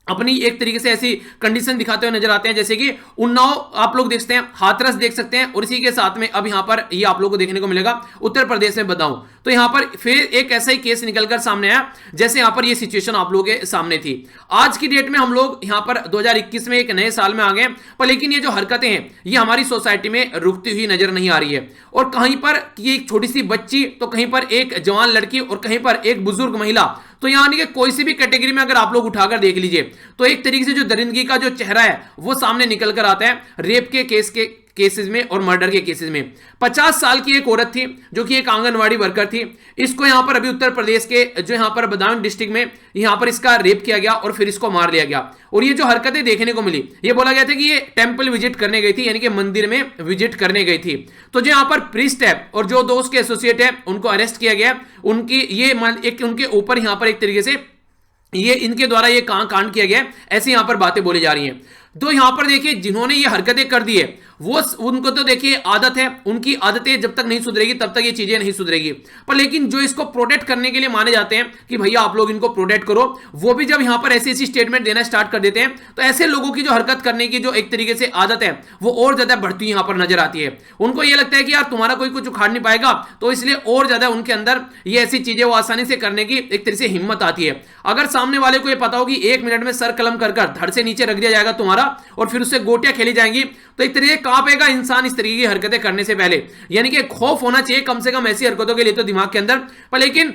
A: अपनी एक तरीके से ऐसी कंडीशन दिखाते हुए नजर आते हैं, जैसे कि उन्नाव आप लोग देखते हैं, हाथरस देख सकते हैं, और इसी के साथ में अब यहां पर ये आप लोगों को देखने को मिलेगा उत्तर प्रदेश में बदाऊं। तो यहां पर फिर एक ऐसा ही केस निकलकर सामने आया, जैसे यहां पर ये सिचुएशन आप लोगों के सामने थी। आज की डेट में हम लोग यहां पर 2021 में एक नए साल में आ गए, पर लेकिन ये जो हरकतें हैं ये हमारी सोसाइटी में रुकती हुई नजर नहीं आ रही है। और कहीं पर ये एक छोटी सी बच्ची, तो कहीं पर एक जवान लड़की, और कहीं पर एक बुजुर्ग महिला, तो यानी कि कोई सी भी कैटेगरी में अगर आप लोग उठाकर देख लीजिए तो एक तरीके से जो दरिंदगी का जो चेहरा है वो सामने निकल कर आता है रेप के केसेस में और मर्डर के केसेस में। 50 साल की एक औरत थी जो कि एक आंगनवाड़ी वर्कर थी, इसको यहां पर अभी उत्तर प्रदेश के जो यहां पर बदायूं डिस्ट्रिक्ट में यहां पर इसका रेप किया गया और फिर इसको मार दिया गया। और ये जो हरकतें देखने को मिली, ये बोला गया था कि ये टेंपल विजिट करने गई थी, यानी कि मंदिर में विजिट करने गई थी। तो जो यहां पर प्रीस्ट है और जो दो उसके एसोसिएट है उनको अरेस्ट किया गया, उनकी ये एक उनके ऊपर यहां पर एक तरीके से ये इनके द्वारा ये कांड किया गया, ऐसी यहां पर बातें बोली जा रही हैं। तो यहां पर देखिए जिन्होंने ये हरकतें कर दी है वो उनको तो देखिए आदत है, उनकी आदतें जब तक नहीं सुधरेगी तब तक ये चीजें नहीं सुधरेगी। पर लेकिन जो इसको प्रोटेक्ट करने के लिए माने जाते हैं कि भैया आप लोग इनको प्रोटेक्ट करो, वो भी जब यहां पर ऐसी ऐसी स्टेटमेंट देना स्टार्ट कर देते हैं तो ऐसे लोगों की जो हरकत करने की जो एक तरीके से आदत है वो और ज्यादा बढ़ती यहां पर नजर आती है। उनको ये लगता है कि यार तुम्हारा कोई कुछ उखाड़ नहीं पाएगा, तो इसलिए और ज्यादा उनके अंदर ये ऐसी चीजें वो आसानी से करने की एक तरीके से हिम्मत आती है। अगर सामने वाले को ये पता हो कि 1 मिनट में सर कलम कर धड़ से नीचे रख दिया जाएगा तुम्हारा और फिर उससे गोटियां खेली जाएंगी, तो एक तरीके कांपेगा इंसान इस तरीके की हरकतें करने से पहले। यानी कि खौफ होना चाहिए कम से कम ऐसी हरकतों के लिए तो दिमाग के अंदर। पर लेकिन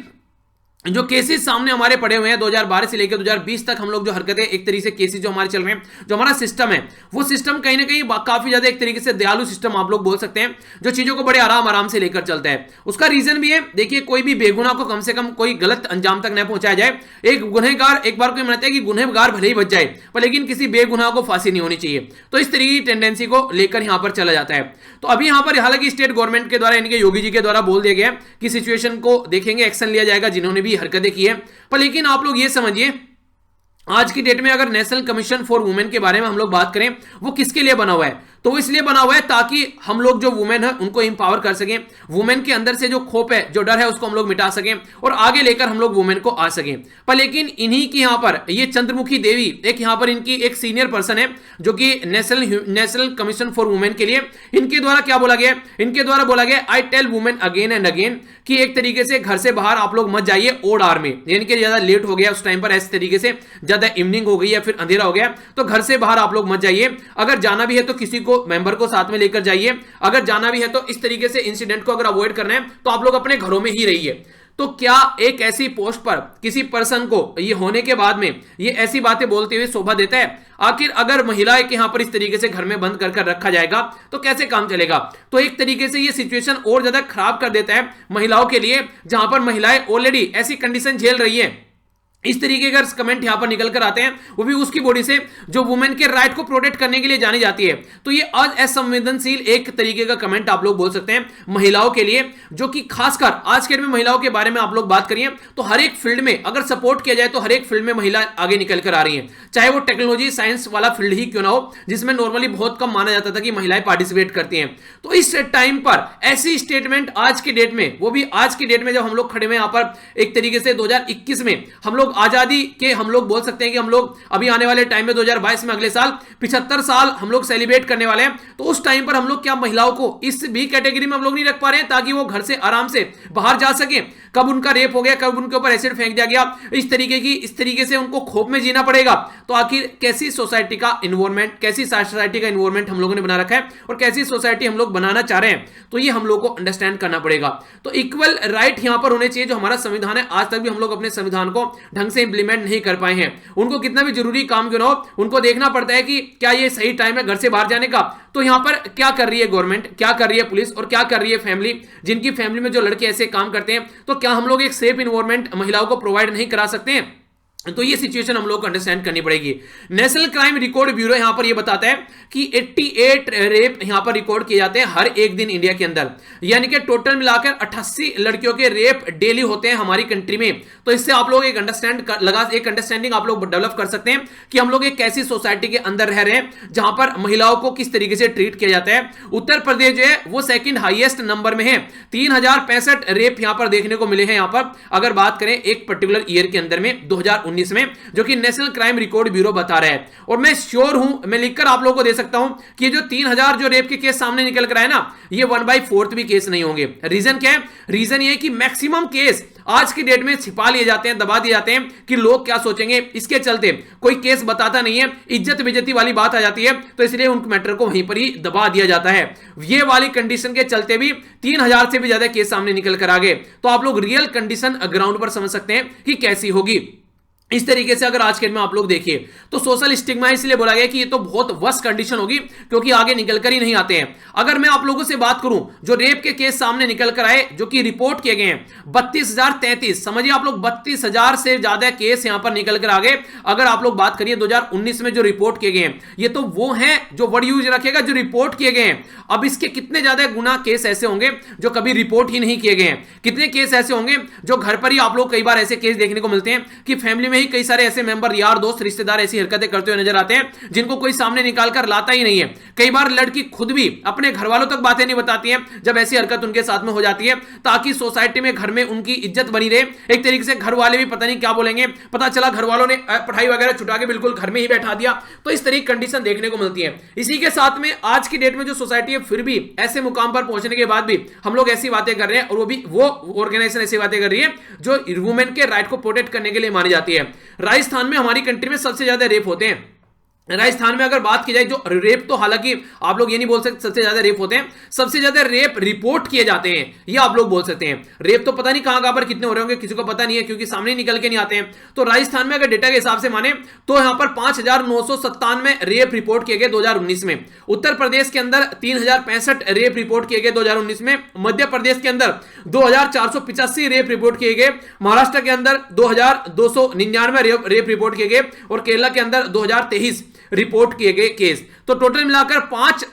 A: जो केसेस सामने हमारे पड़े हुए हैं 2012 से लेकर 2020 तक, हम लोग जो हरकतें एक तरीके से केसेस जो हमारे चल रहे हैं, जो हमारा सिस्टम है वो सिस्टम कहीं ना कहीं काफी ज्यादा एक तरीके से दयालु सिस्टम आप लोग बोल सकते हैं, जो चीजों को बड़े आराम से लेकर चलता है। उसका रीजन भी है, देखिए कोई भी बेगुनाह को कम से कम कोई गलत अंजाम तक न पहुंचाया जाए। एक गुनहगार, एक बार कोई मानता है कि गुनहगार भले ही बच जाए पर लेकिन किसी बेगुनाह को फांसी नहीं होनी चाहिए, तो इस तरीके की टेंडेंसी को लेकर यहां पर चला जाता है। तो अभी यहां पर हालांकि स्टेट गवर्नमेंट के द्वारा यानी कि योगी जी के द्वारा बोल दिया गया कि सिचुएशन को देखेंगे, एक्शन लिया जाएगा जिन्होंने भी हरकतें की है। पर लेकिन आप लोग ये समझिए आज की डेट में अगर नेशनल कमीशन फॉर वुमेन के बारे में हम लोग बात करें, वो किसके लिए बना हुआ है? तो वो इसलिए बना हुआ है ताकि हम लोग जो वुमेन है उनको इंपावर कर सकें, वुमेन के अंदर से जो खोप है, जो डर है, उसको हम लोग मिटा सकें और आगे लेकर हम लोग वुमेन को आ सकें। पर लेकिन इन्हीं की यहां पर ये चंद्रमुखी देवी, एक यहां पर इनकी एक सीनियर पर्सन है जो कि नेशनल कमीशन फॉर वुमेन के लिए, इनके द्वारा क्या बोला गया? इनके द्वारा बोला गया I tell women again and again कि एक तरीके से घर से बाहर आप लोग मत जाइए ओड आवर में, यानी कि ज्यादा लेट हो गया उस टाइम पर, ऐसे तरीके से ज्यादा इवनिंग हो गई या फिर अंधेरा हो गया तो घर से बाहर आप लोग मत जाइए। अगर जाना भी है तो किसी को मेंबर को साथ में लेकर जाइए। अगर जाना भी है तो इस तरीके से इंसिडेंट को अगर अवॉइड करना है तो आप लोग अपने घरों में ही रहिए। तो क्या एक ऐसी पोस्ट पर किसी पर्सन को ये होने के बाद में ये ऐसी बातें बोलते हुए शोभा देता है? आखिर अगर महिलाएं के यहां पर इस तरीके से घर में बंद कर रखा जाएगा तो कैसे काम चलेगा? तो एक तरीके से ये सिचुएशन और ज्यादा खराब कर देता है महिलाओं के लिए, जहां पर महिलाएं ऑलरेडी ऐसी कंडीशन झेल रही है। इस तरीके का कमेंट यहां पर निकल कर आते हैं, वो भी उसकी बॉडी से जो वुमेन के राइट को प्रोटेक्ट करने के लिए जानी जाती है। तो ये आज असंवेदनशील एक तरीके का कमेंट आप लोग बोल सकते हैं महिलाओं के लिए, जो कि खासकर आज के में महिलाओं के बारे में आप लोग बात करिए तो हर एक फील्ड में अगर सपोर्ट किया जाए तो हर एक फील्ड में महिला आगे निकल कर आ रही है, चाहे वो टेक्नोलॉजी साइंस वाला फील्ड ही क्यों ना हो, जिसमें नॉर्मली बहुत कम माना जाता था कि महिलाएं पार्टिसिपेट करती हैं। तो इस टाइम पर ऐसी स्टेटमेंट आज की डेट में, वो भी आज की डेट में जब हम लोग खड़े हुए यहां पर एक तरीके से 2021 में हम लोग आजादी के हम लोग बोल सकते हैं कि हम लोग अभी आने वाले टाइम में 2022 में अगले साल 75 साल हम लोग सेलिब्रेट करने वाले हैं। तो उस टाइम पर हम लोग क्या महिलाओं को इस भी कैटेगरी में हम लोग नहीं रख पा रहे हैं ताकि वो घर से आराम से बाहर जा सके? कब उनका रेप हो गया, कब उनके ऊपर एसिड फेंक दिया गया, इस तरीके से उनको खौफ में जीना पड़ेगा। तो आखिर कैसी सोसाइटी का इन्वायरमेंट, कैसी सोसाइटी का इन्वायरमेंट हम लोगों ने बना रखा है और कैसी सोसाइटी हम लोग बनाना चाह रहे हैं, तो ये हम लोग को अंडरस्टैंड करना पड़ेगा। तो इक्वल राइट यहां पर होने चाहिए। जो हमारा संविधान है, आज तक भी हम लोग अपने संविधान को ढंग से इंप्लीमेंट नहीं कर पाए हैं। उनको कितना भी जरूरी काम क्यों ना हो, उनको देखना पड़ता है कि क्या ये सही टाइम है घर से बाहर जाने का। तो यहां पर क्या कर रही है गवर्नमेंट, क्या कर रही है पुलिस और क्या कर रही है फैमिली, जिनकी फैमिली में जो लड़के ऐसे काम करते हैं, तो क्या हम लोग एक सेफ इन्वायरमेंट महिलाओं को प्रोवाइड नहीं करा सकते हैं? तो ये सिचुएशन हम लोग को अंडरस्टैंड करनी पड़ेगी। नेशनल क्राइम रिकॉर्ड ब्यूरो यहां पर ये बताता है कि 88 रेप यहां पर रिकॉर्ड किए जाते हैं हर एक दिन इंडिया के अंदर, यानी कि टोटल मिलाकर 88 लड़कियों के रेप डेली होते हैं हमारी कंट्री में। तो इससे आप लोग एक अंडरस्टैंडिंग आप लोग डेवलप कर सकते हैं कि हम लोग एक कैसी सोसाइटी के अंदर रह रहे हैं जहां पर महिलाओं को किस तरीके से ट्रीट किया जाता है। उत्तर प्रदेश जो है वो सेकंड हाईएस्ट नंबर में है, 3065 रेप यहां पर देखने को मिले हैं यहां पर, अगर बात करें एक पर्टिकुलर ईयर के अंदर में 2019 में, जो कि नेशनल क्राइम रिकॉर्ड ब्यूरो बता रहा है। और मैं श्योर हूं, मैं लिखकर आप लोगों को दे सकता हूं कि जो 3000 जो रेप के केस सामने निकल कर आए ना, ये 1/4 भी केस नहीं होंगे। रीजन क्या है? रीजन ये है कि मैक्सिमम केस आज की डेट में छिपा लिए जाते हैं, दबा दिए जाते हैं कि लोग क्या सोचेंगे, इसके चलते कोई केस बताता नहीं है, इज्जत बेइज्जती वाली बात आ जाती है, तो इसलिए उन मैटर को वहीं पर ही दबा दिया जाता है। ये वाली कंडीशन के चलते भी 3000 से भी ज्यादा केस सामने निकल कर आ गए। तो आप लोग रियल कंडीशन ग्राउंड पर समझ सकते हैं कि कैसी होगी। इस तरीके से अगर आज के दिन में आप लोग देखिए तो सोशल स्टिग्मा इसलिए बोला गया कि ये तो बहुत वर्स्ट कंडीशन होगी क्योंकि आगे निकल कर ही नहीं आते हैं। अगर मैं आप लोगों से बात करूं जो रेप के केस सामने निकल कर आए, जो कि रिपोर्ट किए गए हैं 32,033, समझिए आप लोग 32,000 से ज्यादा केस यहां पर निकल कर आ गए। अगर आप लोग बात करिए 2019 में जो रिपोर्ट किए गए हैं, ये तो वो हैं जो वर्ड यूज रखेगा जो रिपोर्ट किए गए हैं। अब इसके कितने ज्यादा गुना केस ऐसे होंगे जो कभी रिपोर्ट ही नहीं किए गए हैं, कितने केस ऐसे होंगे जो घर पर ही आप लोग कई बार ऐसे केस देखने को मिलते हैं कि फैमिली में ही कई सारे ऐसे मेंबर, यार दोस्त, रिश्तेदार ऐसी हरकतें करते हुए नजर आते हैं जिनको कोई सामने निकाल कर लाता ही नहीं है। कई बार लड़की खुद भी अपने घर वालों तक बातें नहीं बताती है जब ऐसी हरकत उनके साथ में हो जाती है, ताकि सोसाइटी में, घर में उनकी इज्जत बनी रहे। एक तरीके से घर वाले भी पता नहीं क्या बोलेंगे, पता चला घर वालों ने पढ़ाई वगैरह छुटा के बिल्कुल घर में ही बैठा दिया। तो इस तरीके की कंडीशन देखने को मिलती है। इसी के साथ में आज की डेट में जो सोसाइटी है, फिर भी ऐसे मुकाम पर पहुंचने के बाद भी हम लोग ऐसी बातें कर रहे हैं, और वो भी वो ऑर्गेनाइजेशन ऐसी बातें कर रही है जो वुमेन के राइट को प्रोटेक्ट करने के लिए मानी जाती है। राजस्थान में, हमारी कंट्री में सबसे ज्यादा रेप होते हैं। राजस्थान में अगर बात की जाए, जो रेप तो हालांकि आप लोग ये नहीं बोल सकते सबसे ज्यादा रेप होते हैं, सबसे ज्यादा रेप रिपोर्ट किए जाते हैं, ये आप लोग बोल सकते हैं। रेप तो पता नहीं कहां पर कितने हो रहे होंगे, किसी को पता नहीं है क्योंकि सामने निकल के नहीं आते हैं। तो राजस्थान में अगर डेटा के हिसाब से माने तो यहां पर 5,997 रेप रिपोर्ट किए गए 2019 में। उत्तर प्रदेश के अंदर 3,065 रेप रिपोर्ट किए गए 2019 में। मध्य प्रदेश के अंदर 2,485 रेप रिपोर्ट किए गए। महाराष्ट्र के अंदर 2,299 रेप रिपोर्ट किए गए और केरला के अंदर 2,023 रिपोर्ट किए गए केस। तो टोटल मिलाकर 5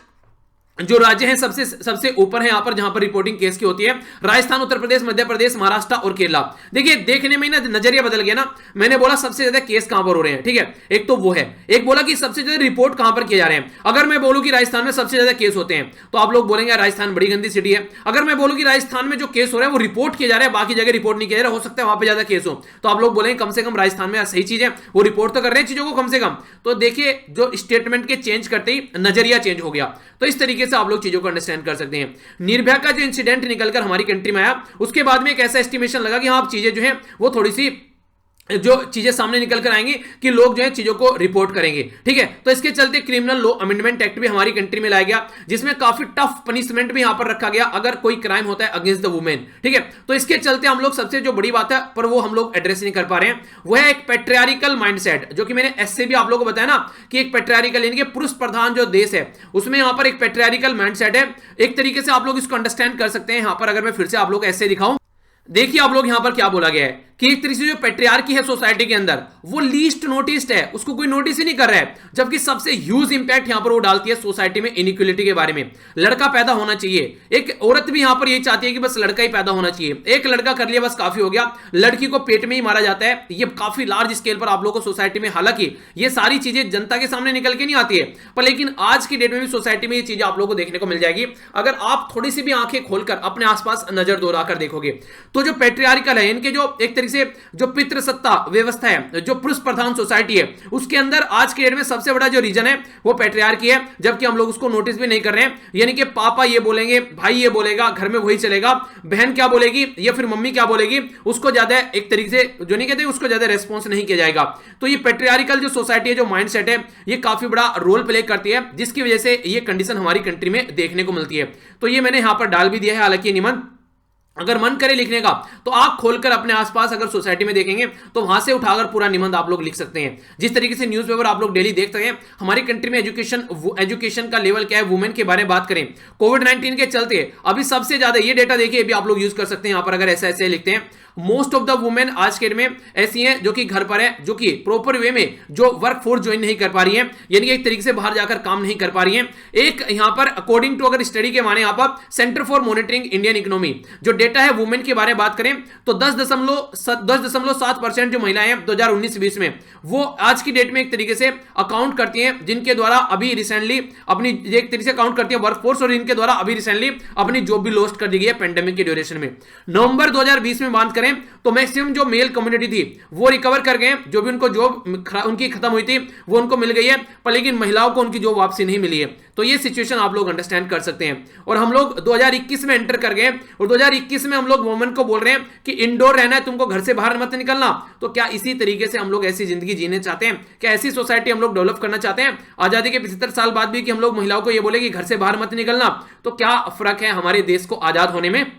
A: जो राज्य हैं सबसे ऊपर है यहां पर, जहां पर रिपोर्टिंग केस की होती है। राजस्थान, उत्तर प्रदेश, मध्य प्रदेश, महाराष्ट्र और केरला। देखिए देखने में ना नजरिया बदल गया ना। मैंने बोला सबसे ज्यादा केस कहां पर हो रहे हैं, ठीक है, एक तो वो है, एक बोला कि सबसे ज्यादा रिपोर्ट कहां पर किए जा रहे हैं। अगर मैं बोलूं कि राजस्थान में सबसे ज्यादा केस होते हैं तो आप लोग बोलेंगे राजस्थान बड़ी गंदी सिटी है। अगर मैं बोलूं कि राजस्थान में जो केस हो रहा है वो रिपोर्ट किए जा रहे हैं, बाकी जगह रिपोर्ट नहीं किया जा रहा, हो सकता है वहां पर ज्यादा केस हो, तो आप लोग बोलेंगे कम से कम राजस्थान में सही चीज है, वो रिपोर्ट तो कर रहे हैं चीजों को कम से कम। तो देखिए जो स्टेटमेंट के चेंज करते ही नजरिया चेंज हो गया। तो इस तरीके से आप लोग चीजों को अंडरस्टैंड कर सकते हैं। निर्भया का जो इंसिडेंट निकलकर हमारी कंट्री में आया, उसके बाद में एक ऐसा एस्टिमेशन लगा कि हाँ चीजें जो है वो थोड़ी सी जो चीजें सामने निकल कर आएंगी कि लोग जो है चीजों को रिपोर्ट करेंगे, ठीक है। तो इसके चलते क्रिमिनल लॉ अमेंडमेंट एक्ट भी हमारी कंट्री में लाया गया, जिसमें काफी टफ पनिशमेंट भी यहां पर रखा गया अगर कोई क्राइम होता है अगेंस्ट द वुमेन, ठीक है। तो इसके चलते हम लोग सबसे जो बड़ी बात है पर वो हम लोग एड्रेस नहीं कर पा रहे हैं, वो है एक पैट्रियार्कल माइंडसेट, जो कि मैंने ऐसे भी आप लोगों को बताया ना कि एक पैट्रियार्कल यानी कि पुरुष प्रधान जो देश है उसमें यहां पर एक पैट्रियार्कल माइंडसेट है। एक तरीके से आप लोग इसको अंडरस्टैंड कर सकते हैं। यहां पर अगर मैं फिर से आप लोग ऐसे दिखाऊं, देखिए आप लोग यहां पर क्या बोला गया है कि एक तरीके से जो पैट्रियार्की है सोसाइटी के अंदर वो लीस्ट नोटिस्ड है, उसको कोई नोटिस ही नहीं कर रहा है, जबकि सबसे ह्यूज इंपैक्ट यहां पर वो डालती है सोसाइटी में इनइक्वालिटी के बारे में। लड़का पैदा होना चाहिए, एक औरत भी यहां पर यही चाहती है कि बस लड़का ही पैदा होना चाहिए, एक लड़का कर लिया बस काफी हो गया, लड़की को पेट में ही मारा जाता है। ये काफी लार्ज स्केल पर आप लोगों को सोसाइटी में, हालांकि ये सारी चीजें जनता के सामने निकल के नहीं आती है, पर लेकिन आज की डेट में भी सोसाइटी में ये चीजें आप लोगों को देखने को मिल जाएगी अगर आप थोड़ी सी भी आंखें खोलकर अपने आसपास नजर दौड़ा कर देखोगे। तो जो पैट्रियार्कल है, इनके जो एक तरीके से जो पितृसत्ता व्यवस्था है, जो पुरुष प्रधान सोसाइटी है, उसके अंदर आज के डेट में सबसे बड़ा जो रीजन है वो पैट्रियार्की है, जबकि हम लोग उसको नोटिस भी नहीं कर रहे हैं। यानी कि पापा ये बोलेंगे, भाई ये बोलेगा, घर में वही चलेगा, बहन क्या बोलेगी या फिर मम्मी क्या बोलेगी, उसको ज्यादा एक तरीके से जो नहीं कहते उसको ज्यादा रेस्पॉन्स नहीं किया जाएगा। तो ये पैट्रियार्कल जो सोसाइटी है, जो माइंडसेट है, ये काफी बड़ा रोल प्ले करती है, जिसकी वजह से ये कंडीशन हमारी कंट्री में देखने को मिलती है। तो ये मैंने यहां पर डाल भी दिया है। हालांकि निबंध अगर मन करे लिखने का तो आंख खोलकर अपने आसपास अगर सोसाइटी में देखेंगे तो वहां से उठाकर पूरा निबंध आप लोग लिख सकते हैं। जिस तरीके से न्यूज़पेपर आप लोग डेली देखते हैं, हमारी कंट्री में एजुकेशन का लेवल क्या है, वुमेन के बारे में बात करें, कोविड-19 के चलते अभी सबसे ज्यादा ये डेटा देखिए, भी आप लोग यूज कर सकते हैं यहां पर। अगर ऐसे लिखते हैं, मोस्ट ऑफ द वुमेन आज के डेट में ऐसी हैं जो कि घर पर है, जो कि प्रॉपर वे में जो वर्क फोर्स ज्वाइन नहीं कर पा रही है, यानी कि एक तरीके से बाहर जाकर काम नहीं कर पा रही है। एक यहां पर अकॉर्डिंग टू अगर स्टडी के माने यहां पर centre for monitoring Indian economy जो डेटा है वुमेन के बारे में बात करें तो 10.7% जो महिलाएं हैं 2019-20 में, वो आज की डेट में एक तरीके से अकाउंट करती हैं, जिनके द्वारा अभी रिसेंटली अपनी एक तरीके से अकाउंट करती है वर्कफोर्स, और इनके द्वारा अभी रिसेंटली अपनी जॉब भी लॉस्ट कर दी गई है पेंडेमिक के ड्यूरेशन में। नवंबर 2020 में बात करें तो मैक्सिमम जो मेल कम्युनिटी थी वो रिकवर कर गए, जो भी उनको जॉब उनकी खत्म हुई थी वो उनको मिल गई है, पर लेकिन महिलाओं को उनकी जॉब वापसी नहीं मिली है। तो ये सिचुएशन आप लोग अंडरस्टैंड कर सकते हैं। और हम लोग 2021 में एंटर कर गए, और 2021 में हम लोग वुमेन को बोल रहे हैं कि इंडोर रहना है, तुमको घर से बाहर मत निकलना। तो क्या इसी तरीके से हम लोग ऐसी जिंदगी जीने चाहते हैं? क्या ऐसी सोसाइटी हम लोग डेवलप करना चाहते हैं आजादी के 75 साल बाद भी, कि हम लोग महिलाओं को ये बोले कि घर से बाहर मत निकलना? तो क्या फर्क है हमारे देश को आजाद होने में?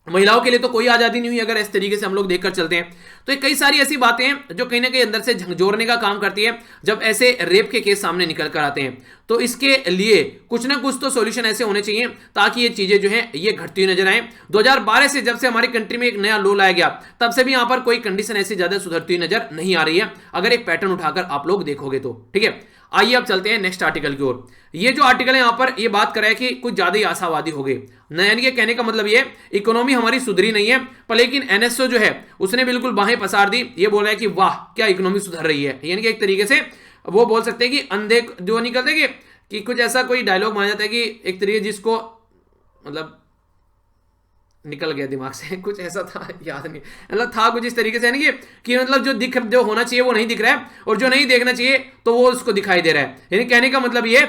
A: महिलाओं के लिए तो कोई आजादी नहीं हुई अगर इस तरीके से हम लोग देखकर चलते हैं। तो ये कई सारी ऐसी बातें हैं जो कहीं ना कहीं अंदर से झकझोरने का काम करती है जब ऐसे रेप के केस सामने निकल कर आते हैं। तो इसके लिए कुछ ना कुछ तो सॉल्यूशन ऐसे होने चाहिए ताकि ये चीजें जो है ये घटती हुई नजर आए। 2012 से जब से हमारी कंट्री में एक नया लॉ लाया गया, तब से भी यहां पर कोई कंडीशन ऐसी ज्यादा सुधरती हुई नजर नहीं आ रही है, अगर एक पैटर्न उठाकर आप लोग देखोगे तो। ठीक है, आइए अब चलते हैं नेक्स्ट आर्टिकल की ओर। ये जो आर्टिकल है यहां पर ये बात कर रहा है कि कुछ ज्यादा ही आशावादी हो गए। यानी कि कहने का मतलब ये, इकोनॉमी हमारी सुधरी नहीं है, पर लेकिन एनएसओ जो है उसने बिल्कुल बाहें पसार दी। ये बोल रहा है कि वाह क्या इकोनॉमी सुधर रही है। यानी कि एक तरीके से वो बोल सकते हैं कि अंधे जो नहीं करते कि कुछ ऐसा कोई डायलॉग माना जाता है कि एक तरीके जिसको मतलब निकल गया दिमाग से, कुछ ऐसा था याद नहीं, मतलब था कुछ इस तरीके से यानी कि मतलब जो होना चाहिए वो नहीं दिख रहा है, और जो नहीं देखना चाहिए तो वो उसको दिखाई दे रहा है। यानी कहने का मतलब ये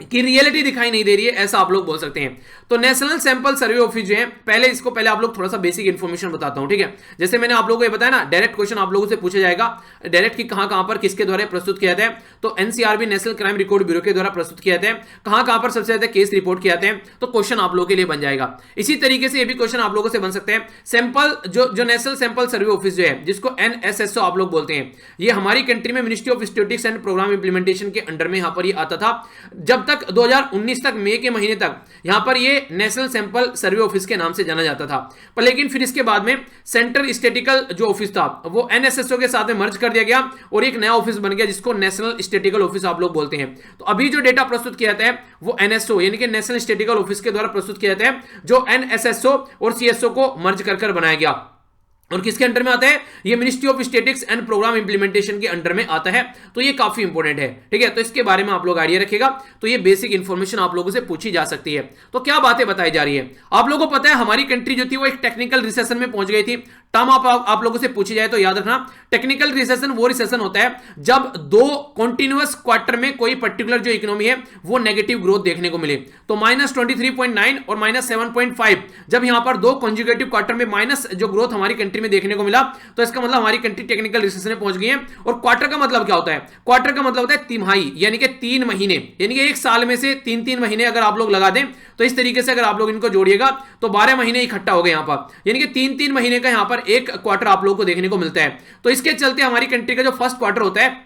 A: कि रियलिटी दिखाई नहीं दे रही है, ऐसा आप लोग बोल सकते हैं। तो नेशनल सैंपल सर्वे ऑफिस जो है, पहले आप लोग थोड़ा सा बेसिक इन्फॉर्मेशन बताता हूं। ठीक है, जैसे मैंने आप लोगों को ये बताया ना, डायरेक्ट क्वेश्चन आप लोगों से पूछा जाएगा, डायरेक्ट कि कहां पर किसके द्वारा प्रस्तुत किया जाता है। तो NCRB national crime record bureau के द्वारा प्रस्तुत किया जाता है, कहां पर सबसे ज्यादा केस रिपोर्ट किए जाते हैं। तो क्वेश्चन आप लोगों के लिए बन जाएगा। इसी तरीके से ये भी क्वेश्चन आप लोगों से बन सकते हैं। सैंपल जो नेशनल सैंपल सर्वे ऑफिस जो है, जिसको एनएसएसओ आप लोग बोलते हैं, ये हमारी कंट्री में ministry of statistics and programme implementation के अंडर में यहां पर ये आता था, जब तक 2019 तक मई के महीने तक यहां पर ये नेशनल सैंपल सर्वे ऑफिस के नाम से जाना जाता था। पर लेकिन फिर इसके बाद में सेंट्रल स्टैटिस्टिकल जो ऑफिस था वो एनएसएसओ के साथ में मर्ज कर दिया गया, और एक नया ऑफिस बन गया जिसको नेशनल स्टैटिस्टिकल ऑफिस आप लोग बोलते हैं। तो अभी जो डेटा प्रस्तुत किया जाता है वो एनएसओ यानी कि नेशनल स्टैटिस्टिकल ऑफिस के द्वारा प्रस्तुत किया जाता है, जो एनएसएसओ और सीएसओ को मर्ज कर बनाया गया। और किसके अंडर में आता है? ये ministry of statistics and programme implementation के अंडर में आता है। तो ये काफी इंपॉर्टेंट है। ठीक है, तो इसके बारे में आप लोग आइडिया रखिएगा। तो ये बेसिक इंफॉर्मेशन आप लोगों से पूछी जा सकती है। तो क्या बातें बताई जा रही है? आप लोगों को पता है हमारी कंट्री जो थी वो एक टेक्निकल रिसेशन में पहुंच गई थी। टर्म आप लोगों से पूछी जाए तो याद रखना, टेक्निकल रिसेशन वो रिसेशन होता है जब दो कॉन्टिन्यूअस क्वार्टर में कोई पर्टिकुलर जो इकोनॉमी है वो नेगेटिव ग्रोथ देखने को मिले। तो -23.9 और -7.5 जब यहां पर दो कॉन्जुगेटिव क्वार्टर में माइनस जो ग्रोथ हमारी कंट्री में देखने को मिला, तो इसका मतलब हमारी कंट्री टेक्निकल रिसेशन में पहुंच गई है। और क्वार्टर का मतलब क्या होता है? क्वार्टर का मतलब होता है तिमाही, यानी कि 3 महीने, यानी कि एक साल में से 3-3 महीने अगर आप लोग लगा दें तो इस तरीके से अगर आप लोग इनको जोड़िएगा तो 12 महीने इकट्ठा हो गए यहां पर, यानी कि 3-3 महीने का यहां पर एक क्वार्टर आप लोगों को देखने को मिलता है। तो इसके चलते हमारी कंट्री का जो फर्स्ट क्वार्टर होता है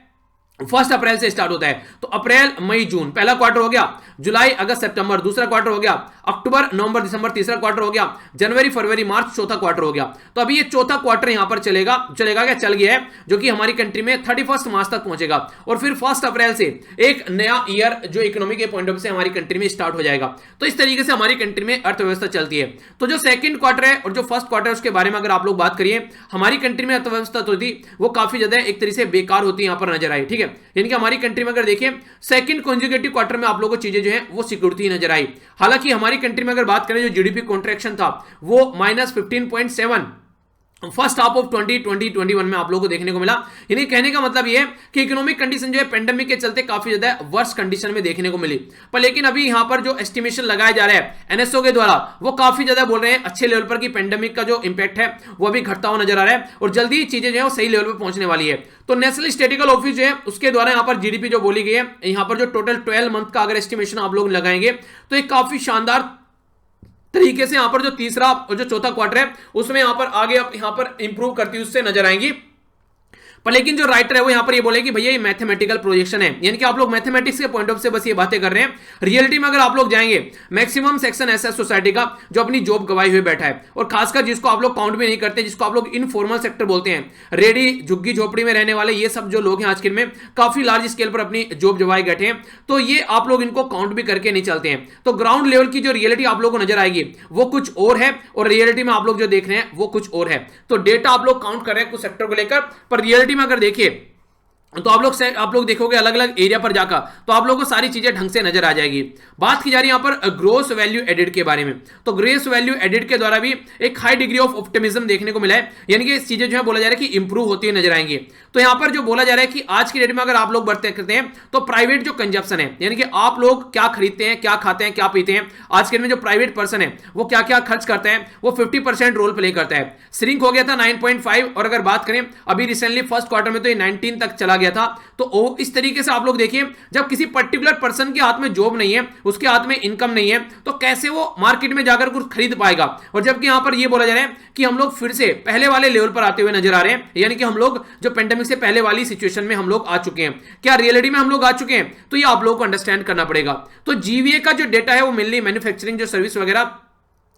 A: 1 अप्रैल से स्टार्ट होता है। तो अप्रैल मई जून पहला क्वार्टर हो गया, जुलाई अगस्त सितंबर दूसरा क्वार्टर हो गया, अक्टूबर नवंबर दिसंबर तीसरा क्वार्टर हो गया, जनवरी फरवरी मार्च चौथा क्वार्टर हो गया। तो अभी ये चौथा क्वार्टर यहां पर चलेगा क्या चल गया है, जो कि हमारी कंट्री में 31 मार्च तक पहुंचेगा। और फिर 1 अप्रैल से एक नया ईयर जो इकोनॉमी के पॉइंट ऑफ व्यू से हमारी कंट्री में स्टार्ट हो जाएगा। तो इस तरीके से हमारी कंट्री में अर्थव्यवस्था चलती है। तो जो सेकंड क्वार्टर है और जो फर्स्ट क्वार्टर है उसके बारे में अगर आप लोग बात करिए, हमारी कंट्री में अर्थव्यवस्था तो थी वो काफी ज्यादा एक तरीके से बेकार होती है यहां पर नजर आई। ठीक है, यानी कि हमारी कंट्री में अगर देखिए सेकंड कॉन्जुगेटिव क्वार्टर में आप लोगों को चीजें जो है वो सिक्योरिटी नजर आई। हालांकि हमारी कंट्री में अगर बात करें जो जीडीपी कॉन्ट्रैक्शन था वो -15.7 फर्स्ट हाफ ऑफ 2020-21 में आप लोगों को देखने को मिला। यानी कहने का मतलब ये है कि इकोनॉमिक कंडीशन जो है पेंडेमिक के चलते काफी ज्यादा वर्स्ट कंडीशन में देखने को मिली। पर लेकिन अभी यहां पर जो एस्टिमेशन लगाया जा रहा है एनएसओ के द्वारा वो काफी ज्यादा बोल रहे हैं अच्छे लेवल पर कि पेंडेमिक का जो इंपैक्ट है वो अभी घटता हुआ नजर आ रहा है और जल्दी चीजें जो है वो सही लेवल पर पहुंचने वाली है। तो नेशनल स्टैटिस्टिकल ऑफिस जो है उसके द्वारा यहाँ पर जीडीपी जो बोली गई है, यहाँ पर जो टोटल 12 मंथ का अगर एस्टिमेशन आप लोग लगाएंगे तो एक काफी शानदार तरीके से यहां पर जो तीसरा और जो चौथा क्वार्टर है उसमें यहां पर आगे आप यहां पर इंप्रूव करती हुई उससे नजर आएंगी। पर लेकिन जो राइटर है वो यहां पर ये बोले कि भैया ये मैथमेटिकल प्रोजेक्शन है, यानी कि आप लोग मैथमेटिक्स के पॉइंट ऑफ से बस ये बातें कर रहे हैं। रियलिटी में अगर आप लोग जाएंगे मैक्सिमम सेक्शन ऐसा है सोसाइटी का जो अपनी जॉब गवाई हुए बैठा है और खासकर जिसको आप लोग काउंट भी नहीं करते, जिसको आप लोग इनफॉर्मल सेक्टर बोलते हैं, रेडी झुग्गी झोपड़ी में रहने वाले ये सब जो लोग हैं आज के में काफी लार्ज स्केल पर अपनी जॉब गवाई बैठे हैं, तो ये आप लोग इनको काउंट भी करके नहीं चलते हैं। तो ग्राउंड लेवल की जो रियलिटी आप लोग को नजर आएगी वो कुछ और है और रियलिटी में आप लोग जो देख रहे हैं वो कुछ और है। तो डेटा आप लोग काउंट कर रहे हैं कुछ सेक्टर को लेकर, पर रियलिटी में अगर देखिए तो आप लोग देखोगे अलग अलग एरिया पर जाकर तो आप लोगों को सारी चीजें ढंग से नजर आ जाएगी। बात की जा रही है यहां पर ग्रोस वैल्यू एडेड के बारे में, तो ग्रोस वैल्यू एडेड के द्वारा भी एक हाई डिग्री ऑफ ऑप्टिमिज्म देखने को मिला है, यानी कि चीजें जो है बोला जा रहा है कि इंप्रूव होती हुई नजर आएंगी। तो यहां पर जो बोला जा रहा है कि आज की डेट में अगर आप लोग बढ़ते करते हैं तो प्राइवेट जो कंजप्शन है, यानी कि आप लोग क्या खरीदते हैं, क्या खाते हैं, क्या पीते हैं, आज के डेट में जो प्राइवेट पर्सन है वो क्या क्या खर्च करता है वो 50% रोल प्ले करता है। श्रिंक हो गया था 9.5 और अगर बात करें अभी रिसेंटली फर्स्ट क्वार्टर में तो ये 19 तक चला गया था। तो इस तरीके से आप लोग देखिए जब किसी पर्टिकुलर पर्सन के हाथ में जॉब नहीं है, उसके हाथ में इनकम नहीं है, तो कैसे वो मार्केट में जाकर कुछ खरीद पाएगा। और जबकि यहां पर ये बोला जा रहा है कि हम लोग फिर से पहले वाले लेवल पर आते हुए नजर आ रहे हैं, यानी कि हम लोग जो पेंडेमिक से पहले वाली सिचुएशन में हम लोग आ चुके हैं। क्या रियलिटी में हम लोग आ चुके हैं? तो ये आप लोगों को अंडरस्टैंड करना पड़ेगा। तो जीवीए का जो डेटा है वो मेनली मैन्युफैक्चरिंग जो सर्विस वगैरह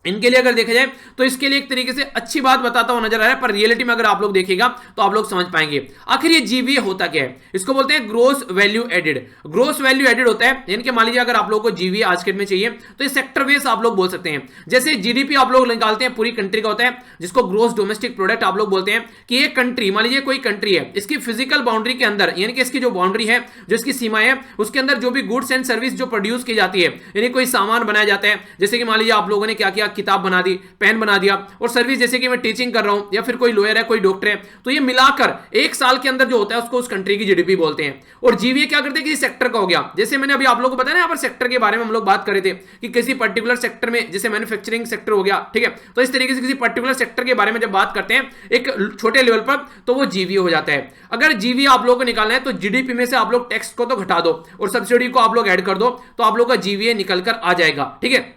A: इनके लिए अगर देखा जाए तो इसके लिए एक तरीके से अच्छी बात बताता हुआ नजर आ रहा है, पर रियलिटी में अगर आप लोग देखिएगा तो आप लोग समझ पाएंगे आखिर ये जीवीए होता क्या है। इसको बोलते हैं gross value added. Gross value added होता है, यानी कि मान लीजिए अगर आप लोगों को जीवीए आज के में चाहिए तो ये सेक्टर वेस आप लोग बोल सकते हैं। जैसे जीडीपी आप लोग निकालते हैं पूरी कंट्री का होता है, जिसको ग्रोस डोमेस्टिक प्रोडक्ट आप लोग बोलते हैं कि एक कंट्री, मान लीजिए कोई कंट्री है, इसकी फिजिकल बाउंड्री के अंदर, यानी कि इसकी जो बाउंड्री है, जो इसकी सीमा है, उसके अंदर जो भी गुड्स एंड सर्विस जो प्रोड्यूस की जाती है, यानी कोई सामान बनाया जाता है, जैसे कि मान लीजिए आप लोगों ने क्या किया, किताब बना दी, पेन बना दिया, और सर्विस जैसे कि मैं टीचिंग कर रहा हूं या फिर कोई लॉयर है, कोई डॉक्टर है, तो ये मिलाकर एक साल के अंदर जो होता है उसको उस कंट्री की जीडीपी बोलते हैं। और जीवीए क्या करते हैं, किसी सेक्टर का हो गया, जैसे मैंने अभी आप लोगों को बताया ना, यहाँ पर सेक्टर के बारे में हम लोग बात कर रहे थे कि किसी पर्टिकुलर सेक्टर में, जैसे मैन्युफैक्चरिंग सेक्टर हो गया, ठीक है, तो इस तरीके से किसी पर्टिकुलर सेक्टर के बारे में जब बात करते हैं एक छोटे लेवल पर, तो वो जीवीए हो जाता है। अगर जीवीए आप लोगों को निकालना है तो जीडीपी में से आप लोग टैक्स को तो घटा दो और सब्सिडी को आप लोग ऐड कर दो, तो आप लोग का जीवीए निकल कर आ जाएगा, ठीक है।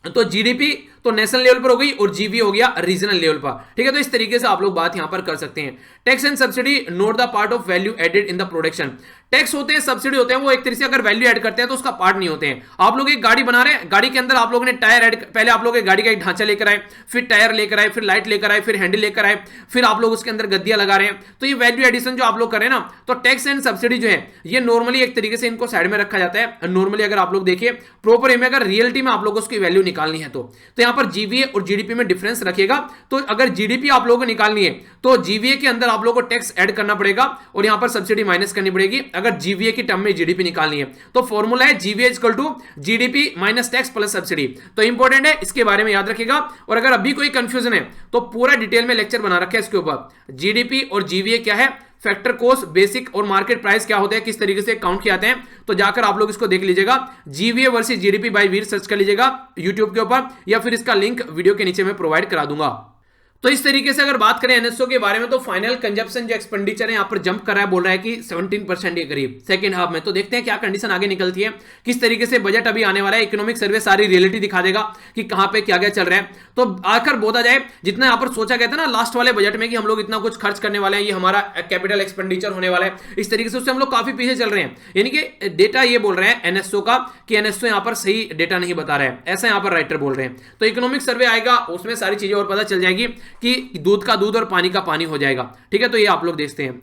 A: तो जीडीपी तो नेशनल लेवल पर हो गई और जीवीए हो गया रीजनल लेवल पर, ठीक है। तो इस तरीके से आप लोग बात यहां पर कर सकते हैं। Tax and subsidy not the part of value added in the production. Tax होते हैं, सब्सिडी होते हैं, वो एक तरीके से अगर वैल्यू ऐड करते हैं तो उसका पार्ट नहीं होते हैं। आप लोग एक गाड़ी बना रहे हैं, गाड़ी के अंदर आप लोगों ने टायर ऐड, पहले आप लोग एक गाड़ी का एक ढांचा लेकर आए, फिर टायर लेकर आए, फिर लाइट लेकर आए, फिर हैंडल लेकर आए, फिर आप लोग उसके अंदर गद्दियां लगा रहे हैं, तो ये वैल्यू एडिशन जो आप लोग कर रहे हैं ना, तो टैक्स एंड सब्सिडी जो है ये नॉर्मली एक तरीके से इनको साइड में रखा जाता है। नॉर्मली अगर आप लोग देखिए प्रॉपर में, अगर रियलिटी में आप लोग उसकी वैल्यू निकालनी है तो यहां पर जीवीए और जीडीपी में डिफरेंस रखिएगा। तो अगर जीडीपी आप लोगों को निकालनी है तो जीवीए के अंदर आप लोगों को टैक्स ऐड करना पड़ेगा और यहां पर सब्सिडी माइनस करनी पड़ेगी। अगर जीवीए की टर्म में जीडीपी निकालनी है तो फॉर्मूला है GVA equal to GDP minus tax plus subsidy. तो इंपॉर्टेंट है, इसके बारे में याद रखिएगा। और अगर अभी कोई कंफ्यूजन है तो पूरा डिटेल में लेक्चर बना रखा है इसके ऊपर, जीडीपी और जीवीए क्या है, फैक्टर कॉस्ट, बेसिक और मार्केट प्राइस क्या होता है, किस तरीके से काउंट किए जाते हैं, तो जाकर आप लोग इसको देख लीजिएगा। जीवीए वर्सेस जीडीपी बाय वीर सर्च कर लीजिएगा यूट्यूब के ऊपर, या फिर इसका लिंक वीडियो के नीचे मैं प्रोवाइड करा दूंगा। तो इस तरीके से अगर बात करें एनएसओ के बारे में तो फाइनल कंजप्शन जो एक्सपेंडिचर है यहाँ पर जंप कर रहा है, बोल रहा है कि 17% के करीब सेकंड हाफ में। तो देखते हैं क्या कंडीशन आगे निकलती है, किस तरीके से बजट अभी आने वाला है। इकोनॉमिक सर्वे सारी रियलिटी दिखा देगा कि कहां पे क्या क्या चल रहा है। तो आकर बोला जाए जितना यहाँ पर सोचा गया था ना लास्ट वाले बजट में कि हम लोग इतना कुछ खर्च करने वाले हैं, ये हमारा कैपिटल एक्सपेंडिचर होने वाला है, इस तरीके से उससे हम लोग काफी पीछे चल रहे हैं। यानी कि डेटा ये बोल रहे हैं एनएसओ का कि एनएसओ यहाँ पर सही डेटा नहीं बता रहा है, ऐसा यहाँ पर राइटर बोल रहे हैं। तो इकोनॉमिक सर्वे आएगा, उसमें सारी चीजें और पता चल जाएगी कि दूध का दूध और पानी का पानी हो जाएगा, ठीक है। तो ये आप लोग देखते हैं,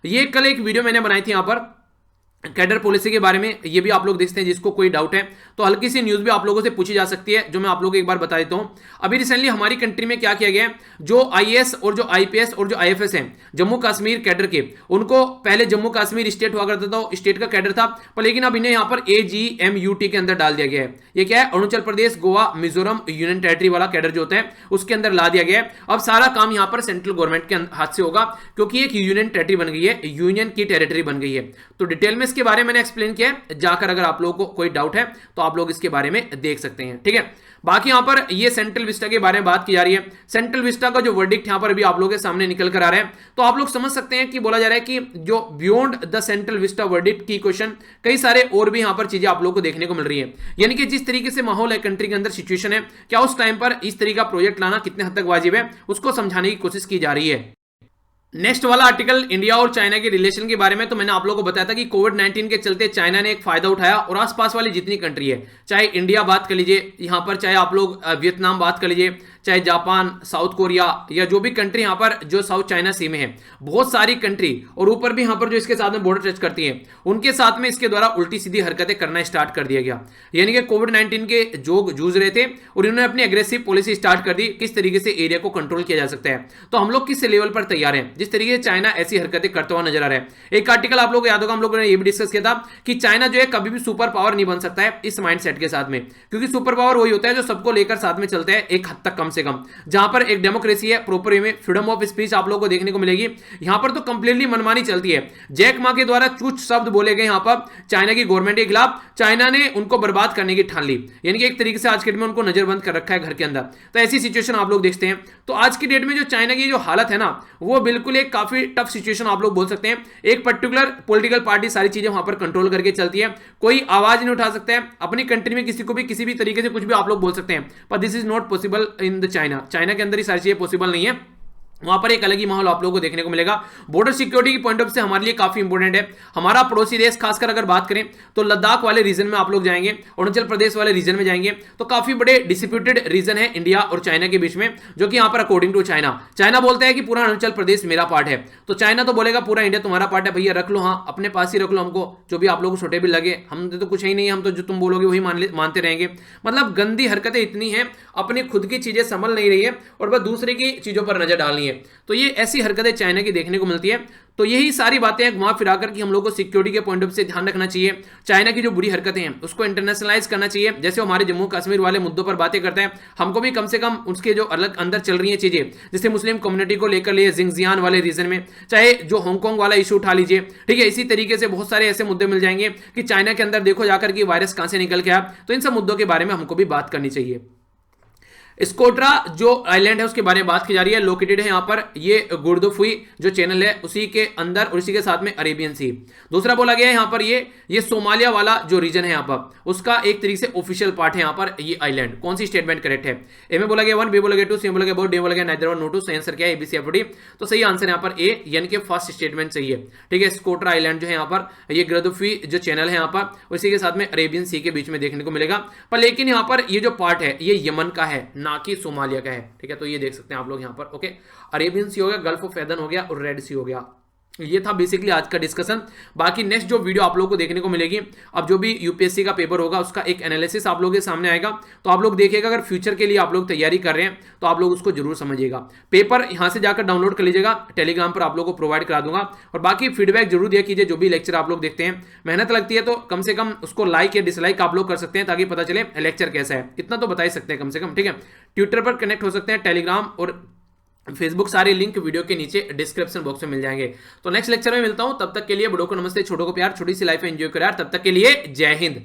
A: ये कल एक वीडियो मैंने बनाई थी यहाँ पर कैडर पॉलिसी के बारे में ये भी आप लोग देखते हैं, जिसको कोई डाउट है तो हल्की सी न्यूज भी आप लोगों से पूछी जा सकती है, जो मैं आप लोगों को एक बार बता देता हूं। अभी रिसेंटली हमारी कंट्री में क्या किया गया है, जो आईएएस और जो आईपीएस और जो आईएफएस हैं जम्मू कश्मीर कैडर के, उनको पहले जम्मू कश्मीर स्टेट हुआ करता था, स्टेट का कैडर था, पर लेकिन अब इन्हें यहाँ पर AGMUT के अंदर डाल दिया गया है। ये क्या है, अरुणाचल प्रदेश, गोवा, मिजोरम यूनियन टेरिटरी वाला कैडर जो होता है उसके अंदर ला दिया गया है। अब सारा काम यहाँ पर सेंट्रल गवर्नमेंट के हाथ से होगा, क्योंकि एक यूनियन टेरिटरी बन गई है, यूनियन की टेरिटरी बन गई है। तो डिटेल में इसके बारे में मैंने एक्सप्लेन किया है, जाकर अगर आप लोगों को कोई डाउट है तो आप लोग इसके बारे में देख सकते हैं, ठीक है। बाकी यहां पर ये सेंट्रल विस्टा के बारे में बात की जा रही है। सेंट्रल विस्टा का जो वर्डिक्ट यहां पर भी आप लोगों के सामने निकल कर आ रहा है, तो आप लोग समझ सकते हैं कि बोला जा रहा है कि जो beyond the central Vista verdict की क्वेश्चन, कई सारे और भी यहां पर चीजें आप लोगों को देखने को मिल रही है। यानी कि जिस तरीके से माहौल है कंट्री के अंदर, सिचुएशन है, क्या उस टाइम पर इस तरीके का प्रोजेक्ट लाना कितने हद तक वाजिब है, उसको समझाने की कोशिश की जा रही है। नेक्स्ट वाला आर्टिकल इंडिया और चाइना के रिलेशन के बारे में, तो मैंने आप लोगों को बताया था कि कोविड-19 के चलते चाइना ने एक फायदा उठाया और आसपास वाली जितनी कंट्री है, चाहे इंडिया बात कर लीजिए यहां पर, चाहे आप लोग वियतनाम बात कर लीजिए, चाहे जापान, साउथ कोरिया, या जो भी कंट्री यहां पर जो साउथ चाइना सी में है, बहुत सारी कंट्री, और ऊपर भी यहां पर जो इसके साथ में बॉर्डर टच करती हैं, उनके साथ में इसके द्वारा उल्टी सीधी हरकतें करना स्टार्ट कर दिया गया। यानी कि कोविड-19 के जो जूझ रहे थे और इन्होंने अपनी एग्रेसिव पॉलिसी स्टार्ट कर दी, किस तरीके से एरिया को कंट्रोल किया जा सकता है। तो हम लोग किस लेवल पर तैयार हैं, जिस तरीके से चाइना ऐसी हरकतें करता हुआ नजर आ रहा है। एक आर्टिकल आप लोगों को याद होगा, हम लोगों ने ये भी डिस्कस किया था कि चाइना जो है कभी भी सुपर पावर नहीं बन सकता है इस माइंडसेट के साथ में, क्योंकि सुपर पावर वही होता है जो सबको लेकर साथ में चलता है एक हद तक, कम से कम। जहां पर एक डेमोक्रेसी है, प्रॉपर वे में फ्रीडम ऑफ स्पीच आप लोगों को देखने को मिलेगी, यहां पर तो कंप्लीटली मनमानी चलती है। जैक मा के द्वारा कुछ शब्द बोले गए यहां पर चाइना की गवर्नमेंट के खिलाफ, चाइना ने उनको बर्बाद करने की ठान ली, यानी कि एक तरीके से आज के डेट में उनको नजरबंद कर रखा है घर के अंदर। तो ऐसी सिचुएशन आप लोग देखते हैं। तो आज की डेट में जो चाइना की जो हालत है ना, वो बिल्कुल एक काफी टफ सिचुएशन आप लोग बोल सकते हैं। एक पर्टिकुलर पॉलिटिकल पार्टी सारी चीजें वहां पर कंट्रोल करके चलती है, कोई आवाज नहीं उठा सकता है अपनी कंट्री में, किसी को भी किसी भी तरीके से कुछ भी आप लोग बोल सकते हैं, पर this is not possible in the China. China के अंदर ही सारी चीजें पॉसिबल नहीं है, वहां पर एक अलग ही माहौल आप लोगों को देखने को मिलेगा। बॉर्डर सिक्योरिटी की पॉइंट ऑफ से हमारे लिए काफी इंपॉर्टेंट है। हमारा पड़ोसी देश, खासकर अगर बात करें तो लद्दाख वाले रीजन में आप लोग जाएंगे, अरुणाचल प्रदेश वाले रीजन में जाएंगे, तो काफी बड़े डिस्प्यूटेड रीजन है इंडिया और चाइना के बीच में, जो कि यहां पर अकॉर्डिंग टू चाइना बोलता है कि पूरा अरुणाचल प्रदेश मेरा पार्ट है, तो चाइना तो बोलेगा पूरा इंडिया तुम्हारा पार्ट है, भैया रख लो, हाँ अपने पास ही रख लो, हमको जो भी आप लोगों को सुटेबल लगे, हम तो कुछ ही नहीं, हम तो जो तुम बोलोगे वही मानते रहेंगे। मतलब गंदी हरकतें इतनी हैं, अपनी खुद की चीजें संभल नहीं रही है और बस दूसरे की चीजों पर नजर डालनी है। तो ये ऐसी हरकतें चाइना की देखने को मिलती है। तो यही सारी बातें घुमा फिराकर कि हम लोग को सिक्योरिटी के पॉइंट ऑफ से ध्यान रखना चाहिए। चाइना की जो बुरी हरकतें हैं उसको इंटरनेशनलाइज करना चाहिए, जैसे हमारे जम्मू कश्मीर वाले मुद्दों पर बातें करते हैं, हमको भी कम से कम उसके जो अलग अंदर चल रही हैं चीजें, जैसे मुस्लिम कम्युनिटी को लेकर लिए जिंगजियान वाले रीजन में, चाहे जो हांगकांग वाला इशू उठा लीजिए, ठीक है, इसी तरीके से बहुत सारे ऐसे मुद्दे मिल जाएंगे कि चाइना के अंदर देखो जाकर कि वायरस कहां से निकल के आया। तो इन सब मुद्दों के बारे में हमको भी बात करनी चाहिए। स्कोट्रा जो आइलैंड है उसके बारे में बात की जा रही है, लोकेटेड है यहाँ पर ये गुर्दुफुई जो चैनल है उसी के अंदर और उसी के साथ में अरेबियन सी। दूसरा बोला गया है यहाँ पर ये सोमालिया वाला जो रीजन है यहाँ पर उसका एक तरीके से ऑफिशियल पार्ट है यहाँ पर ये आइलैंड। कौन सी स्टेटमेंट करेक्ट है? ए में बोला गया 1, बी बोला गया 2, सी बोला गया 4, डी बोला गया नाइदर 1 नो 2। सही आंसर क्या है? एबीसीएफडी। तो सही आंसर यहाँ पर ए यानी कि फर्स्ट स्टेटमेंट सही है, ठीक है। स्कोट्रा आइलैंड जो है यहाँ पर ये गुर्दुफुई जो चैनल है यहाँ पर उसी के साथ में अरेबियन सी के बीच में देखने को मिलेगा, पर लेकिन यहाँ पर ये जो पार्ट है ये यमन का है ना कि सोमालिया है, ठीक है। तो ये देख सकते हैं आप लोग यहाँ पर, ओके। अरेबियन सी हो गया, गल्फ ऑफ एदन हो गया और रेड सी हो गया। ये था बेसिकली आज का डिस्कशन। बाकी नेक्स्ट जो वीडियो आप लोगों को देखने को मिलेगी, अब जो भी यूपीएससी का पेपर होगा उसका एक एनालिसिस आप लोगों के सामने आएगा, तो आप लोग देखिएगा। अगर फ्यूचर के लिए आप लोग तैयारी कर रहे हैं तो आप लोग उसको जरूर समझिएगा। पेपर यहां से जाकर डाउनलोड कर लीजिएगा, टेलीग्राम पर आप लोग को प्रोवाइड करा दूंगा। और बाकी फीडबैक जरूर दिया कीजिए, जो भी लेक्चर आप लोग देखते हैं, मेहनत लगती है तो कम से कम उसको लाइक या डिसलाइक आप लोग कर सकते हैं, ताकि पता चले लेक्चर कैसा है, इतना तो बता ही सकते हैं कम से कम, ठीक है। ट्विटर पर कनेक्ट हो सकते हैं, टेलीग्राम और फेसबुक, सारे लिंक वीडियो के नीचे डिस्क्रिप्शन बॉक्स में मिल जाएंगे। तो नेक्स्ट लेक्चर में मिलता हूं, तब तक के लिए बड़ों को नमस्ते, छोटों को प्यार, छोटी सी लाइफ एंजॉय करो यार। तब तक के लिए जय हिंद।